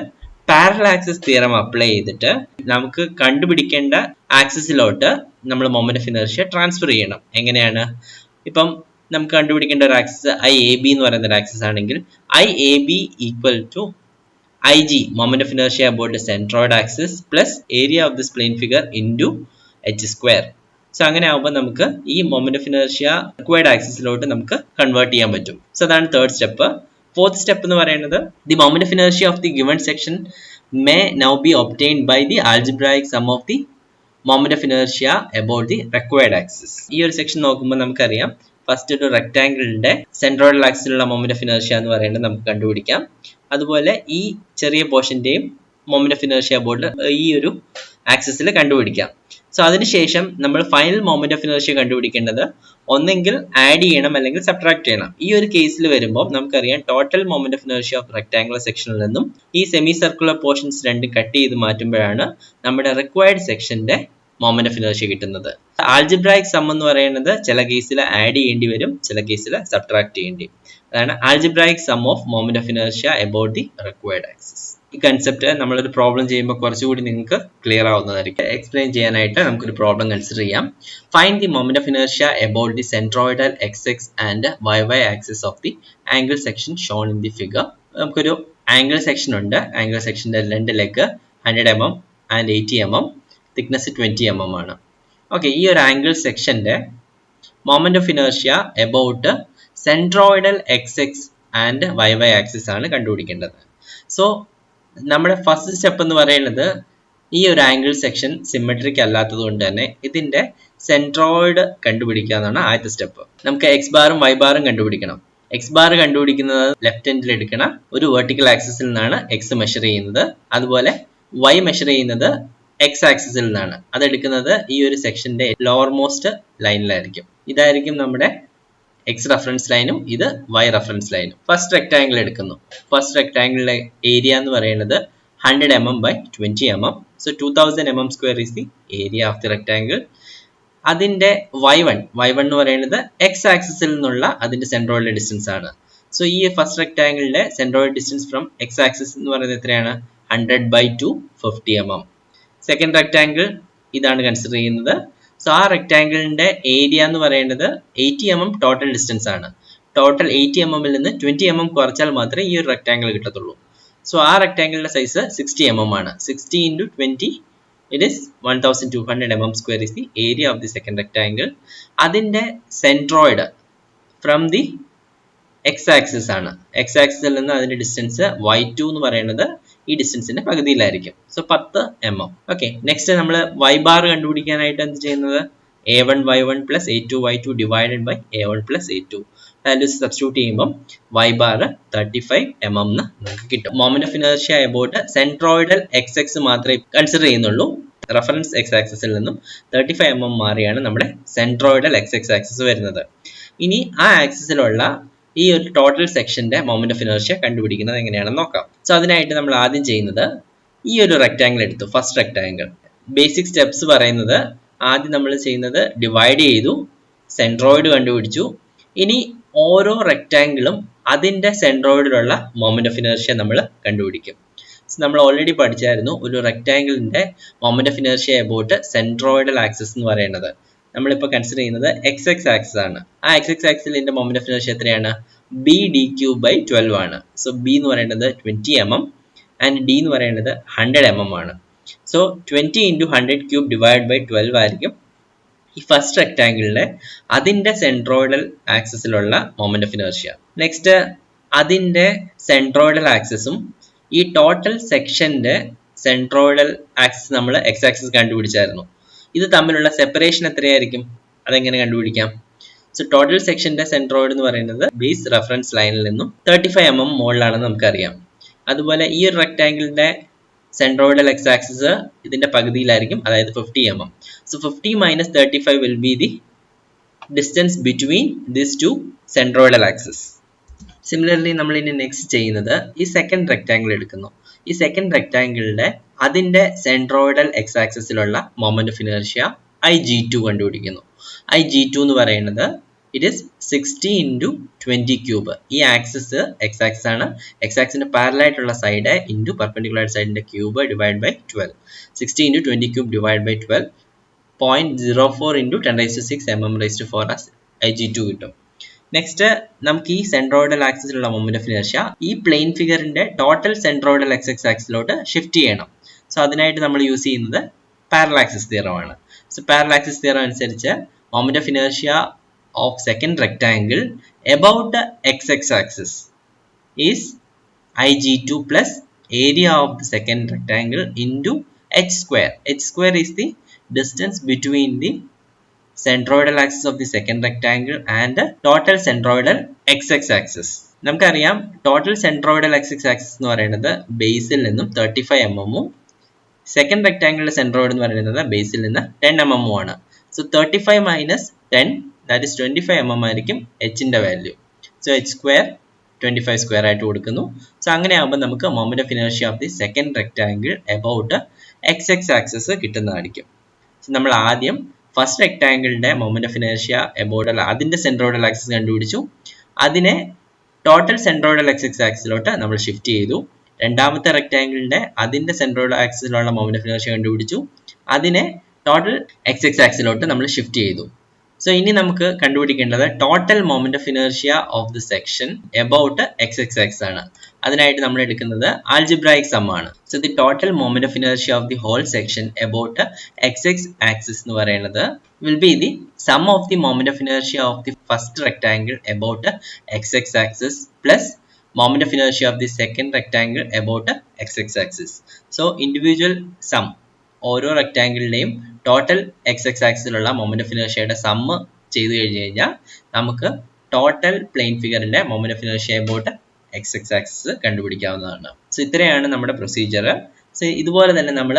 പാരലൽ ആക്സിസ് തിയറം അപ്ലൈ ചെയ്തിട്ട് നമുക്ക് കണ്ടുപിടിക്കേണ്ട ആക്സിസിലോട്ട് നമ്മൾ മൊമെന്റ് ഓഫ് ഇനേർഷ്യ ട്രാൻസ്ഫർ ചെയ്യണം. എങ്ങനെയാണ്? ഇപ്പം നമുക്ക് കണ്ടുപിടിക്കേണ്ട ഒരു ആക്സിസ് ഐ എ ബി എന്ന് പറയുന്ന ഒരു ആക്സിസ് ആണെങ്കിൽ I A B equal to I G moment of inertia about the centroid axis plus area of this plane figure into H square. So അങ്ങനെ ആകുമ്പോൾ നമുക്ക് ഈ മൊമെന്റ് ഓഫ് ഇനേർഷ്യ റിക്വയർഡ് ആക്സിസിലോട്ട് നമുക്ക് കൺവേർട്ട് ചെയ്യാൻ പറ്റും. സോ അതാണ് തേർഡ് സ്റ്റെപ്പ്. ഫോർത്ത് സ്റ്റെപ്പ് എന്ന് പറയുന്നത് the moment of inertia of the given section may now be obtained by the algebraic sum of the moment of inertia about the required axis. ഈ ഒരു section നോക്കുമ്പോൾ നമുക്കറിയാം, first ഒരു റെക്ടാങ്കിളിന്റെ centroidal ആക്സിലുള്ള moment of inertia എന്ന് പറയുന്നത് നമുക്ക് കണ്ടുപിടിക്കാം. അതുപോലെ ഈ ചെറിയ പോർഷന്റെയും മൊമെന്റ് ഓഫ് ഇനേർഷ്യ അബൌട്ട് ഈ ഒരു ആക്സിസിൽ കണ്ടുപിടിക്കാം. സോ അതിനുശേഷം നമ്മൾ ഫൈനൽ മൊമെന്റ് ഓഫ് ഇനേർഷ്യ കണ്ടുപിടിക്കേണ്ടത് ഒന്നെങ്കിൽ ആഡ് ചെയ്യണം അല്ലെങ്കിൽ സബ്ട്രാക്ട് ചെയ്യണം. ഈ ഒരു കേസിൽ വരുമ്പോൾ നമുക്കറിയാം total moment of inertia of rectangular സെക്ഷനിൽ നിന്നും ഈ സെമി സർക്കുലർ പോർഷൻസ് രണ്ടും കട്ട് ചെയ്ത് മാറ്റുമ്പോഴാണ് നമ്മുടെ റിക്വയർഡ് സെക്ഷന്റെ മൊമെന്റ് ഓഫ് ഇനേർഷ്യ കിട്ടുന്നത്. ആൽജിബ്രായിക് സം എന്ന് പറയുന്നത് ചില കേസിൽ ആഡ് ചെയ്യേണ്ടി വരും, ചില കേസിൽ സബ്ട്രാക്ട് ചെയ്യേണ്ടി. അതാണ് algebraic sum of moment of inertia about the required axis. ഈ കൺസെപ്റ്റ് നമ്മളൊരു പ്രോബ്ലം ചെയ്യുമ്പോൾ കുറച്ചുകൂടി നിങ്ങൾക്ക് ക്ലിയർ ആവുന്നതായിരിക്കും. എക്സ്പ്ലെയിൻ ചെയ്യാനായിട്ട് നമുക്കൊരു പ്രോബ്ലം കൺസിഡർ ചെയ്യാം. Find the moment of inertia about the centroidal X X and Y Y axis of the angle section shown in the figure. നമുക്കൊരു ആംഗിൾ സെക്ഷൻ ഉണ്ട്. ആംഗിൾ സെക്ഷന്റെ രണ്ട് leg 100 mm and 80 mm, thickness 20 mm ആണ്. Okay, ഈ ഒരു angle സെക്ഷന്റെ moment of inertia about centroidal X X and Y Y axis ആണ് കണ്ടുപിടിക്കേണ്ടത്. സോ നമ്മുടെ ഫസ്റ്റ് സ്റ്റെപ്പ് എന്ന് പറയുന്നത് ഈ ഒരു ആംഗിൾ സെക്ഷൻ സിമെട്രിക് അല്ലാത്തത് കൊണ്ട് തന്നെ ഇതിന്റെ സെൻട്രോയിഡ് കണ്ടുപിടിക്കുക എന്നാണ് ആദ്യത്തെ സ്റ്റെപ്പ്. നമുക്ക് എക്സ് ബാറും വൈ ബാറും കണ്ടുപിടിക്കണം. എക്സ് ബാർ കണ്ടുപിടിക്കുന്നത് ലെഫ്റ്റ് ഹാൻഡിൽ എടുക്കണ ഒരു വെർട്ടിക്കൽ ആക്സിസിൽ നിന്നാണ് എക്സ് മെഷർ ചെയ്യുന്നത്. അതുപോലെ വൈ മെഷർ ചെയ്യുന്നത് എക്സ് ആക്സിസിൽ നിന്നാണ്. അതെടുക്കുന്നത് ഈ ഒരു സെക്ഷന്റെ ലോവർ മോസ്റ്റ് ലൈനിലായിരിക്കും. ഇതായിരിക്കും നമ്മുടെ എക്സ് റെഫറൻസ് ലൈനും ഇത് വൈ റെഫറൻസ് ലൈനും. ഫസ്റ്റ് റെക്ടാംഗിൾ എടുക്കുന്നു. ഫസ്റ്റ് റെക്ടാംഗിളിലെ ഏരിയ എന്ന് പറയുന്നത് 100 mm by 20 mm. So 2000 mm square is the area of the rectangle. അതിന്റെ y1 എന്ന് പറയുന്നത് എക്സ് ആക്സിസിൽ നിന്നുള്ള അതിന്റെ സെൻട്രോയിഡ് ഡിസ്റ്റൻസ് ആണ്. സോ ഈ ഫസ്റ്റ് റെക്ടാംഗിളിന്റെ centroid distance from X axis എന്ന് പറയുന്നത് എത്രയാണ്? 100 by 2 50 mm. സെക്കൻഡ് റെക്ടാംഗിൾ ഇതാണ് കൺസിഡർ ചെയ്യുന്നത്. സോ ആ റെക്ടാംഗിളിന്റെ ഏരിയ എന്ന് പറയുന്നത് 80 mm ടോട്ടൽ ഡിസ്റ്റൻസ് ആണ്. ടോട്ടൽ 80 mm ൽ നിന്ന് 20 mm കുറച്ചാൽ മാത്രമേ ഈ ഒരു റെക്ടാംഗിൾ കിട്ടത്തുള്ളൂ. സോ ആ റെക്ടാംഗിളിന്റെ സൈസ് 60 mm ആണ്. 60 into 20 it is 1200 mm square is the area of the second rectangle. അതിന്റെ centroid from the X axis ആണ്. എക്സ് ആക്സിസിൽ നിന്ന് അതിന്റെ ഡിസ്റ്റൻസ് y2 എന്ന് പറയുന്നത് ഈ ഡിസ്റ്റൻസിന്റെ പകുതിയിലായിരിക്കും. So 10 mm. ഓക്കെ, നെക്സ്റ്റ് നമ്മൾ y ബാർ കണ്ടുപിടിക്കാനായിട്ട് എന്ത് ചെയ്യുന്നത്? a1y1 plus a2y2 divided by a1 plus a2 values substitute ചെയ്യുമ്പോൾ y ബാർ 35 mm എന്ന് നമുക്ക് കിട്ടും. Moment of inertia about centroidal X മാത്രമേ കൺസിഡർ ചെയ്യുന്നുള്ളൂ. റെഫറൻസ് എക്സ് ആക്സിസിൽ നിന്നും 35 mm മാറിയാണ് നമ്മുടെ സെൻട്രോയിഡൽ എക്സ് ആക്സിസ് വരുന്നത്. ഇനി ആ ആക്സിസിലുള്ള ഈ ഒരു ടോട്ടൽ സെക്ഷന്റെ മൊമെന്റ് ഓഫ് ഇനർഷ്യ കണ്ടുപിടിക്കുന്നത് എങ്ങനെയാണെന്ന് നോക്കാം. സോ അതിനായിട്ട് നമ്മൾ ആദ്യം ചെയ്യുന്നത് ഈ ഒരു റെക്ടാംഗിൾ എടുത്തു, ഫസ്റ്റ് റെക്ടാംഗിൾ. ബേസിക് സ്റ്റെപ്സ് പറയുന്നത് ആദ്യം നമ്മൾ ചെയ്യുന്നത് ഡിവൈഡ് ചെയ്തു, സെൻട്രോയിഡ് കണ്ടുപിടിച്ചു. ഇനി ഓരോ റെക്ടാംഗിളും അതിന്റെ സെൻട്രോയിഡിലുള്ള മൊമെന്റ് ഓഫ് ഇനർഷ്യ നമ്മൾ കണ്ടുപിടിക്കും. നമ്മൾ ഓൾറെഡി പഠിച്ചായിരുന്നു ഒരു റെക്ടാംഗിളിന്റെ moment of inertia about centroidal axis എന്ന് പറയുന്നത്. നമ്മളിപ്പോൾ കൺസിഡർ ചെയ്യുന്നത് എക്സ് ആക്സിസ് ആണ്. ആ എക്സ് ആക്സിസിന്റെ മൊമെന്റ് ഓഫ് ഇനർഷ്യ എത്രയാണ്? ബി ഡി ക്യൂ ബൈ 12 ആണ്. സോ ബി എന്ന് പറയുന്നത് 20 mm ആൻഡ് ഡി എന്ന് പറയുന്നത് 100 mm ആണ്. So 20 into 100 cube divide by 12 ആയിരിക്കും ഈ ഫസ്റ്റ് റെക്ടാംഗിളിലെ അതിന്റെ സെൻട്രോയിഡൽ ആക്സിസിലുള്ള മൊമെന്റ് ഓഫ് ഇനർഷ്യ. നെക്സ്റ്റ് അതിന്റെ സെൻട്രോയിഡൽ ആക്സിസും ഈ ടോട്ടൽ സെക്ഷന്റെ സെൻട്രോയിഡൽ ആക്സിസ് നമ്മൾ എക്സ് ആക്സിസ് കണ്ടുപിടിച്ചായിരുന്നു. ഇത് തമ്മിലുള്ള സെപ്പറേഷൻ എത്രയായിരിക്കും? അതെങ്ങനെ കണ്ടുപിടിക്കാം? സോ ടോട്ടൽ സെക്ഷന്റെ സെൻട്രോയിഡ് എന്ന് പറയുന്നത് ബേസ് റെഫറൻസ് ലൈനിൽ നിന്നും 35 mm മുകളിലാണെന്ന് നമുക്കറിയാം. അതുപോലെ ഈ ഒരു റെക്ടാംഗിളിന്റെ സെൻട്രോയിഡൽ എക്സ് ആക്സിസ് ഇതിന്റെ പകുതിയിലായിരിക്കും, അതായത് 50 mm. So 50 minus 35 will be the distance between these two centroidal axes. Similarly നമ്മൾ ഇനി നെക്സ്റ്റ് ചെയ്യുന്നത് ഈ സെക്കൻഡ് റെക്ടാംഗിൾ എടുക്കുന്നു. ഈ സെക്കൻഡ് റെക്ടാംഗിളിന്റെ അതിന്റെ സെൻട്രോയിഡൽ എക്സ് ആക്സിസിലുള്ള മൊമെന്റ് ഓഫ് ഇനർഷ്യ IG2 കണ്ടുപിടിക്കുന്നു. IG2 എന്ന് പറയുന്നത് ഇറ്റ് ഈസ് 60 into 20 ക്യൂബ്. ഈ ആക്സിസ് എക്സ് ആക്സിസ് ആണ്. എക്സ് ആക്സിന്റെ പാരലൽ ആയിട്ടുള്ള സൈഡ് ഇൻറ്റു പെർപെൻഡിക്കുലർ സൈഡിന്റെ ക്യൂബ് ഡിവൈഡ് ബൈ 12. 60 into 20 ക്യൂബ് divide by 12 0.04 into 10⁶ mm⁴ as IG2 കിട്ടും. നെക്സ്റ്റ് നമുക്ക് ഈ സെൻട്രോയിഡൽ ആക്സിസിലുള്ള മൊമെന്റ് ഓഫ് ഇനർഷ്യ ഈ പ്ലെയിൻ ഫിഗറിന്റെ ടോട്ടൽ സെൻട്രോയിഡൽ എക്സ് ആക്സിസിലോട്ട് ഷിഫ്റ്റ് ചെയ്യണം. സോ അതിനായിട്ട് നമ്മൾ യൂസ് ചെയ്യുന്നത് പാരലൽ ആക്സിസ് തിയറം ആണ്. സോ പാരലൽ ആക്സിസ് തിയറം അനുസരിച്ച് moment of inertia of second rectangle about the x axis is IG2 plus area of the second rectangle into h square. H square is the distance between the centroidal axis of the second rectangle and the total centroidal x axis. നമുക്കറിയാം total centroidal X axis എന്ന് പറയുന്നത് ബേസിൽ നിന്നും 35 mm ഉം second റെക്ടാംഗിളിന്റെ centroid എന്ന് പറയുന്നത് ബേസിൽ നിന്ന് 10 mm ആണ്. So 35 minus 10 that is 25 mm ആയിരിക്കും എച്ചിന്റെ value. So H square 25 square ആയിട്ട് കൊടുക്കുന്നു. സോ അങ്ങനെ ആകുമ്പോൾ നമുക്ക് moment of inertia of the second rectangle about X axis കിട്ടുന്നതായിരിക്കും. സോ നമ്മൾ ആദ്യം ഫസ്റ്റ് റെക്ടാംഗിളിന്റെ മൊമെന്റ് ഓഫ് ഇനർഷ്യ അബൌട്ട് അതിന്റെ സെൻട്രോയിഡൽ ആക്സിസ് കണ്ടുപിടിച്ചു. അതിനെ ടോട്ടൽ സെൻട്രോയിഡൽ എക്സ് ആക്സിസിലോട്ട് നമ്മൾ ഷിഫ്റ്റ് ചെയ്തു. രണ്ടാമത്തെ റെക്ടാംഗിളിന്റെ അതിന്റെ സെൻട്രോയിഡൽ ആക്സിസിലുള്ള മൊമെന്റ് ഓഫ് ഇനർഷ്യ കണ്ടുപിടിച്ചു. അതിനെ ടോട്ടൽ എക്സ് ആക്സിസിലോട്ട് നമ്മൾ ഷിഫ്റ്റ് ചെയ്തു. സോ ഇനി നമുക്ക് കണ്ടുപിടിക്കേണ്ടത് total moment of inertia of the section about X axis ആണ്. അതിനായിട്ട് നമ്മൾ എടുക്കുന്നത് ആൽജിബ്രായിക് സം ആണ്. So the total moment of inertia of the whole section about X axis എന്ന് പറയുന്നത് will be the sum of the moment of inertia of the first rectangle about X axis plus moment of inertia of the second rectangle about x axis. So individual sum ഓരോ റെക്ടാംഗിളിലെയും total X ആക്സിസിലുള്ള moment of ഇനർഷ്യയുടെ sum ചെയ്ത് കഴിഞ്ഞ് കഴിഞ്ഞാൽ നമുക്ക് total plane ഫിഗറിന്റെ moment of inertia about X X axis കണ്ടുപിടിക്കാവുന്നതാണ്. സോ ഇത്രയാണ് നമ്മുടെ പ്രൊസീജിയർ. സോ ഇതുപോലെ തന്നെ നമ്മൾ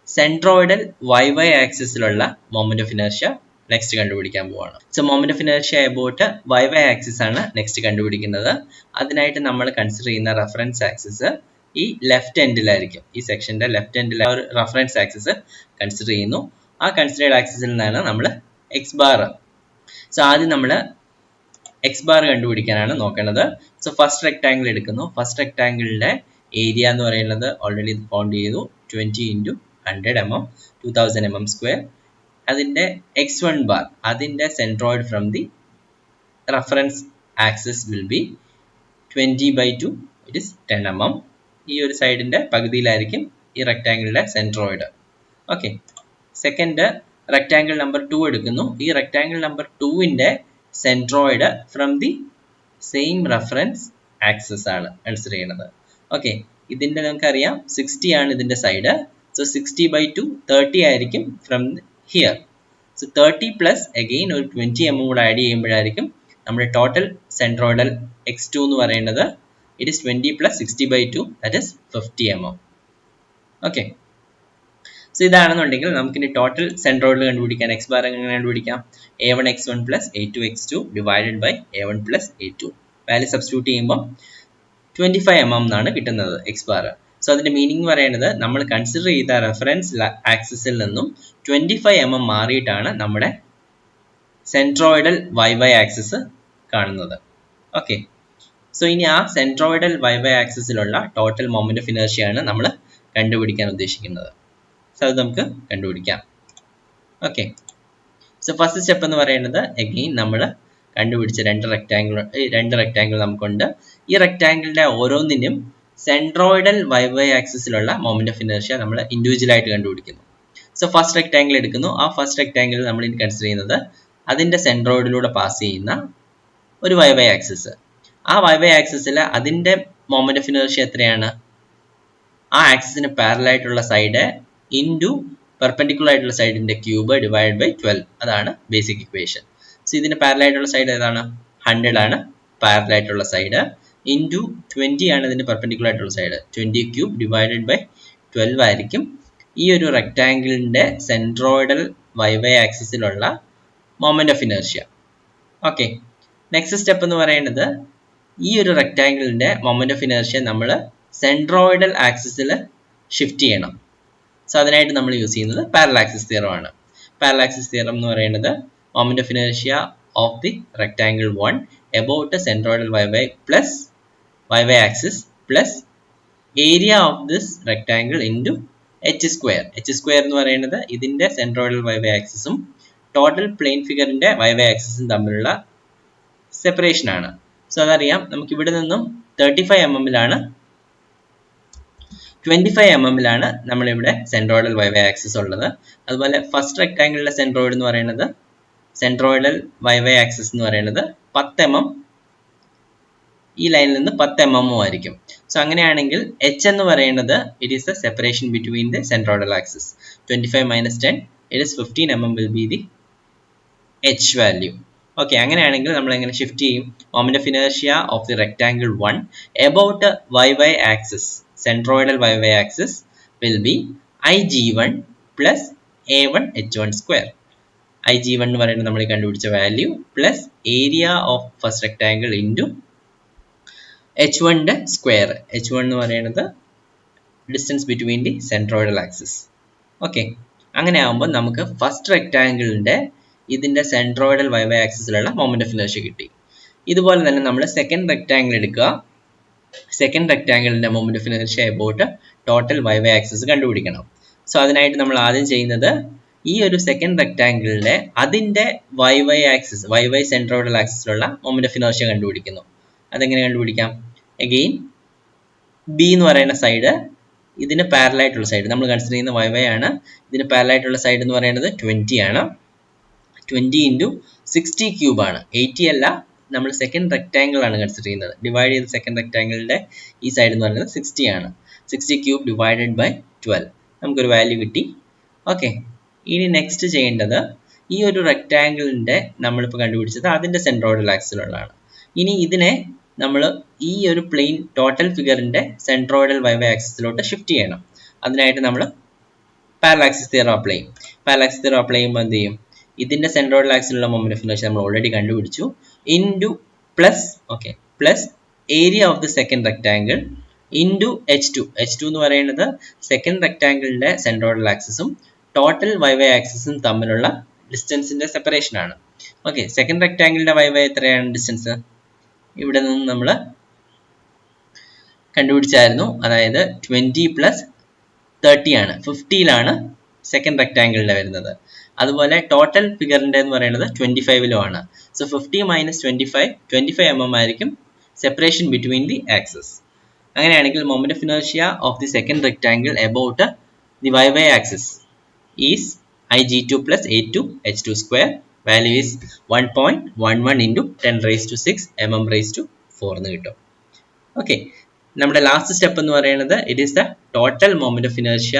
സെൻട്രോയിഡൽ വൈ വൈ ആക്സിസിലുള്ള മൊമെന്റ് ഓഫ് ഇനർഷ്യ നെക്സ്റ്റ് കണ്ടുപിടിക്കാൻ പോവാണ്. So moment of inertia about Y Y axis ആണ് നെക്സ്റ്റ് കണ്ടുപിടിക്കുന്നത്. അതിനായിട്ട് നമ്മൾ കൺസിഡർ ചെയ്യുന്ന റെഫറൻസ് ആക്സിസ് ഈ ലെഫ്റ്റ് എൻഡിലായിരിക്കും. ഈ സെക്ഷന്റെ ലെഫ്റ്റ് എൻഡിൽ ഒരു റെഫറൻസ് ആക്സിസ് കൺസിഡർ ചെയ്യുന്നു. ആ കൺസിഡേർഡ് ആക്സിസിൽ നിന്നാണ് നമ്മൾ എക്സ് ബാർ. സോ ആദ്യം നമ്മൾ എക്സ് ബാർ കണ്ടുപിടിക്കാനാണ് നോക്കേണ്ടത്. സോ ഫസ്റ്റ് റെക്ടാംഗിൾ എടുക്കുന്നു. ഫസ്റ്റ് റെക്ടാംഗിളിന്റെ ഏരിയ എന്ന് പറയുന്നത് ഓൾറെഡി ഫൗണ്ട് ചെയ്തു, 20 × 100 mm 2000 mm². അതിന്റെ x1 ബാർ, അതിന്റെ centroid from the reference axis will be 20/2, it is 10 mm. ഈ ഒരു സൈഡിന്റെ പകുതിയിലായിരിക്കും ഈ റെക്ടാംഗിളിന്റെ centroid. Okay, second rectangle number 2 എടുക്കുന്നു. ഈ റെക്ടാംഗിൾ നമ്പർ 2ന്റെ centroid from the same reference axis ആണ് കൺസിഡർ ചെയ്യുന്നത്. ഓക്കെ, ഇതിന്റെ നമുക്കറിയാം 60 ആണ് ഇതിന്റെ സൈഡ്. സോ 60/2 30 ആയിരിക്കും from here. So 30 plus again ഒരു 20 mm കൂടെ ആഡ് ചെയ്യുമ്പോഴായിരിക്കും നമ്മുടെ ടോട്ടൽ സെൻട്രോയിഡൽ x2 എന്ന് പറയുന്നത്. It is 20 plus 60/2, that is 50 mm. Okay, so ഇതാണെന്നുണ്ടെങ്കിൽ നമുക്കിനി ടോട്ടൽ സെൻട്രോയിഡ് കണ്ടുപിടിക്കാൻ എക്സ് ബാർ എങ്ങനെ കണ്ടുപിടിക്കാം? a1 x1 plus a2 x2 divided by a1 plus a2. Value substitute ചെയ്യുമ്പോൾ 25 mm എന്നാണ് കിട്ടുന്നത് എക്സ് ബാർ. സോ അതിന്റെ മീനിങ് പറയുന്നത് നമ്മൾ കൺസിഡർ ചെയ്ത റെഫറൻസ് ആക്സിസിൽ നിന്നും 25 mm മാറിയിട്ടാണ് നമ്മുടെ സെൻട്രോയിഡൽ വൈ വൈ ആക്സിസ് കാണുന്നത്. ഓക്കെ, സോ ഇനി ആ സെൻട്രോയിഡൽ വൈ വൈ ആക്സിസിലുള്ള ടോട്ടൽ മൊമെന്റ് ഓഫ് ഇനർഷ്യ ആണ് നമ്മൾ കണ്ടുപിടിക്കാൻ ഉദ്ദേശിക്കുന്നത്. സോ അത് നമുക്ക് കണ്ടുപിടിക്കാം. ഓക്കെ, സോ ഫസ്റ്റ് സ്റ്റെപ്പ് എന്ന് പറയുന്നത് അഗെയിൻ നമ്മൾ കണ്ടുപിടിച്ച രണ്ട് റെക്ടാംഗിൾ നമുക്കുണ്ട്. ഈ റെക്ടാംഗിളിന്റെ ഓരോന്നിനും സെൻട്രോയിഡൽ വൈ വൈ ആക്സിസിലുള്ള മൊമെന്റ് ഓഫ് ഇനർഷ്യ നമ്മൾ ഇൻഡിവിജ്വൽ ആയിട്ട് കണ്ടുപിടിക്കുന്നു. സോ ഫസ്റ്റ് റെക്ടാംഗിൾ എടുക്കുന്നു. ആ ഫസ്റ്റ് റെക്ടാംഗിൾ നമ്മൾ ഇനി കൺസിഡർ ചെയ്യുന്നത് അതിന്റെ സെൻട്രോയിഡിലൂടെ പാസ് ചെയ്യുന്ന ഒരു വൈ വൈ ആക്സിസ്. ആ വൈ വൈ ആക്സിസിൽ അതിന്റെ മൊമെന്റ് ഓഫ് ഇനർഷ്യ എത്രയാണ്? ആ ആക്സിസിന് പാരലൽ ആയിട്ടുള്ള സൈഡ് ഇൻറ്റു പെർപെൻഡിക്കുലർ ആയിട്ടുള്ള സൈഡിന്റെ ക്യൂബ് ഡിവൈഡ് ബൈ 12. അതാണ് ബേസിക് ഇക്വേഷൻ. സോ ഇതിന് പാരലൽ ആയിട്ടുള്ള സൈഡ് ഏതാണ്? 100 ആണ് പാരലൽ ആയിട്ടുള്ള സൈഡ്. ഇൻറ്റു 20 ആണ് ഇതിന്റെ പെർപെൻഡിക്കുലർ ആയിട്ടുള്ള സൈഡ്. 20 ക്യൂബ് ഡിവൈഡഡ് ബൈ 12 ആയിരിക്കും ഈ ഒരു റെക്ടാംഗിളിന്റെ സെൻട്രോയിഡൽ വൈ വൈ ആക്സിസിലുള്ള moment of inertia. Okay, next step എന്ന് പറയുന്നത് ഈ ഒരു റെക്ടാംഗിളിന്റെ മൊമെന്റ് ഓഫ് ഇനർഷ്യ നമ്മൾ സെൻട്രോയിഡൽ ആക്സിസിൽ ഷിഫ്റ്റ് ചെയ്യണം. സോ അതിനായിട്ട് നമ്മൾ യൂസ് ചെയ്യുന്നത് പാരലൽ ആക്സിസ് തിയറം ആണ്. പാരലൽ ആക്സിസ് തിയറം എന്ന് പറയുന്നത് moment of inertia of the rectangle 1 about centroidal Y Y plus Y Y axis plus area of this rectangle into H square. H square എന്ന് പറയുന്നത് ഇതിന്റെ centroidal Y Y ആക്സിസും total plane ഫിഗറിന്റെ Y Y ആക്സിസും തമ്മിലുള്ള separation ആണ്. So അതറിയാം, നമുക്ക് ഇവിടെ നിന്നും 35 mm 25 mm നമ്മളിവിടെ സെൻട്രോയിഡൽ വൈ വൈ ആക്സിസ് ഉള്ളത്. അതുപോലെ ഫസ്റ്റ് റെക്ടാംഗിളിലെ സെൻട്രോയിഡ് എന്ന് പറയുന്നത് സെൻട്രോയിഡൽ വൈ വൈ ആക്സിസ് എന്ന് പറയുന്നത് 10 mm, ഈ ലൈനിൽ നിന്ന് 10 mm ആയിരിക്കും. സോ അങ്ങനെയാണെങ്കിൽ എച്ച് എന്ന് പറയുന്നത് it is the separation between the centroidal axis. 25 - 10 it is 15 mm will be the H value. Okay, അങ്ങനെയാണെങ്കിൽ നമ്മൾ എങ്ങനെ ഷിഫ്റ്റ് ചെയ്യും? Moment of inertia of the rectangle 1 about Y Y axis, centroidal Y Y axis will be IG1 plus A1 H1 square. IG1 എന്ന് പറയുന്നത് നമ്മൾ കണ്ടുപിടിച്ച value plus area of first rectangle into H1 square. H1 എന്ന് പറയുന്നത് distance between the centroidal axis. Okay, അങ്ങനെ ആകുമ്പോൾ നമുക്ക് first റെക്ടാംഗിളിന്റെ ഇതിന്റെ സെൻട്രോയിഡൽ വൈ വൈ ആക്സിസിലുള്ള മൊമെന്റ് ഓഫ് ഇനർഷ്യ കിട്ടി. ഇതുപോലെ തന്നെ നമ്മൾ സെക്കൻഡ് റെക്ടാംഗിൾ എടുക്കുക. സെക്കൻഡ് റെക്ടാംഗിളിന്റെ moment of inertia about total Y Y axis കണ്ടുപിടിക്കണം. സോ അതിനായിട്ട് നമ്മൾ ആദ്യം ചെയ്യുന്നത് ഈ ഒരു സെക്കൻഡ് റെക്ടാംഗിളിലെ അതിന്റെ Y Y axis, Y Y centroidal ആക്സിസിലുള്ള മൊമെന്റ് ഓഫ് ഇനർഷ്യ കണ്ടുപിടിക്കുന്നു. അതെങ്ങനെ കണ്ടുപിടിക്കാം? അഗെയിൻ ബി എന്ന് പറയുന്ന സൈഡ് ഇതിന് പാരലൽ ആയിട്ടുള്ള സൈഡ് നമ്മൾ കൺസിഡർ ചെയ്യുന്ന വൈ വൈ ആണ്. ഇതിന് പാരലൽ ആയിട്ടുള്ള സൈഡ് എന്ന് പറയുന്നത് 20 ആണ്. 20 × 60 ക്യൂബ് ആണ്, 80 അല്ല. നമ്മൾ സെക്കൻഡ് റെക്ടാംഗിൾ ആണ് കൺസിഡർ ചെയ്യുന്നത്. ഡിവൈഡ് ചെയ്ത സെക്കൻഡ് റെക്ടാംഗിളിന്റെ ഈ സൈഡ് എന്ന് പറയുന്നത് 60 ആണ്. 60 ക്യൂബ് ഡിവൈഡഡ് ബൈ 12 നമുക്കൊരു വാല്യൂ കിട്ടി. ഓക്കെ, ഇനി നെക്സ്റ്റ് ചെയ്യേണ്ടത് ഈ ഒരു റെക്റ്റാങ്കിളിൻ്റെ നമ്മളിപ്പോൾ കണ്ടുപിടിച്ചത് അതിൻ്റെ സെൻട്രോയിഡൽ ആക്സിലുള്ളതാണ്. ഇനി ഇതിനെ നമ്മൾ ഈ ഒരു പ്ലെയിൻ ടോട്ടൽ ഫിഗറിൻ്റെ സെൻട്രോയിഡൽ വൈവൈ ആക്സിസിലോട്ട് ഷിഫ്റ്റ് ചെയ്യണം. അതിനായിട്ട് നമ്മൾ പാരലാക്സിസ് തിയറം അപ്ലൈ ചെയ്യും. പാരലാക്സിസ് തിയറം അപ്ലൈ ചെയ്യുമ്പോൾ എന്ത് ചെയ്യും? ഇതിൻ്റെ സെൻട്രോയിഡൽ ആക്സിലുള്ള മൊമെന്റ് ഓഫ് ഇനർഷ്യ നമ്മൾ ഓൾറെഡി കണ്ടുപിടിച്ചു. Into plus area of the second rectangle into H2 എന്ന് പറയുന്നത് സെക്കൻഡ് റെക്റ്റാങ്കിളിൻ്റെ സെൻട്രോയിഡൽ ആക്സിസും ടോട്ടൽ വൈവൈ ആക്സിസും തമ്മിലുള്ള ഡിസ്റ്റൻസിൻ്റെ സെപ്പറേഷൻ ആണ്. ഓക്കെ, സെക്കൻഡ് റെക്റ്റാങ്കിളിൻ്റെ വൈവൈ എത്രയാണ് ഡിസ്റ്റൻസ്? ഇവിടെ നിന്ന് നമ്മൾ കണ്ടുപിടിച്ചായിരുന്നു. അതായത് 20 + 30 ആണ്, 50ലാണ് സെക്കൻഡ് റെക്റ്റാങ്കിളിൻ്റെ വരുന്നത്. അതുപോലെ ടോട്ടൽ ഫിഗറിൻ്റെ എന്ന് പറയുന്നത് 25 ആണ്. സോ 50 - 25 mm ആയിരിക്കും സെപ്പറേഷൻ ബിറ്റ്വീൻ ദി ആക്സസ്. അങ്ങനെയാണെങ്കിൽ moment of inertia of the second rectangle about the Y Y axis is Ig2 + A2 H2². Value is 1.11 × 10⁶ mm⁴ എന്ന് കിട്ടും. ഓക്കെ, നമ്മുടെ ലാസ്റ്റ് സ്റ്റെപ്പ് എന്ന് പറയുന്നത് it is the total moment of inertia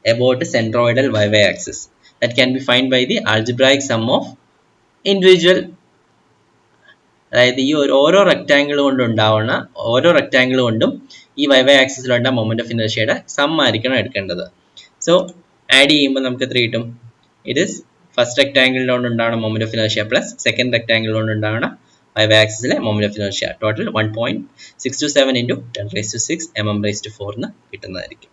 about centroidal Y Y axis. That can be find by the algebraic sum of individual. അതായത് ഈ ഓരോ rectangle കൊണ്ടും ഈ വൈവൈ ആക്സിസിലുള്ള മൊമെന്റ് ഓഫ് ഇനർഷ്യയുടെ സം ആയിരിക്കണം എടുക്കേണ്ടത്. സോ ആഡ് ചെയ്യുമ്പോൾ നമുക്ക് എത്ര കിട്ടും? ഇറ്റ് ഈസ് ഫസ്റ്റ് റെക്റ്റാങ്കിളിലോണ്ടുണ്ടാവുന്ന moment of inertia plus second റെക്റ്റാങ്കിളിലോണ്ടുണ്ടാവുന്ന വൈവൈ ആക്സിസിലെ moment of inertia total 1.627 × 10⁶ mm⁴ എന്ന് കിട്ടുന്നതായിരിക്കും.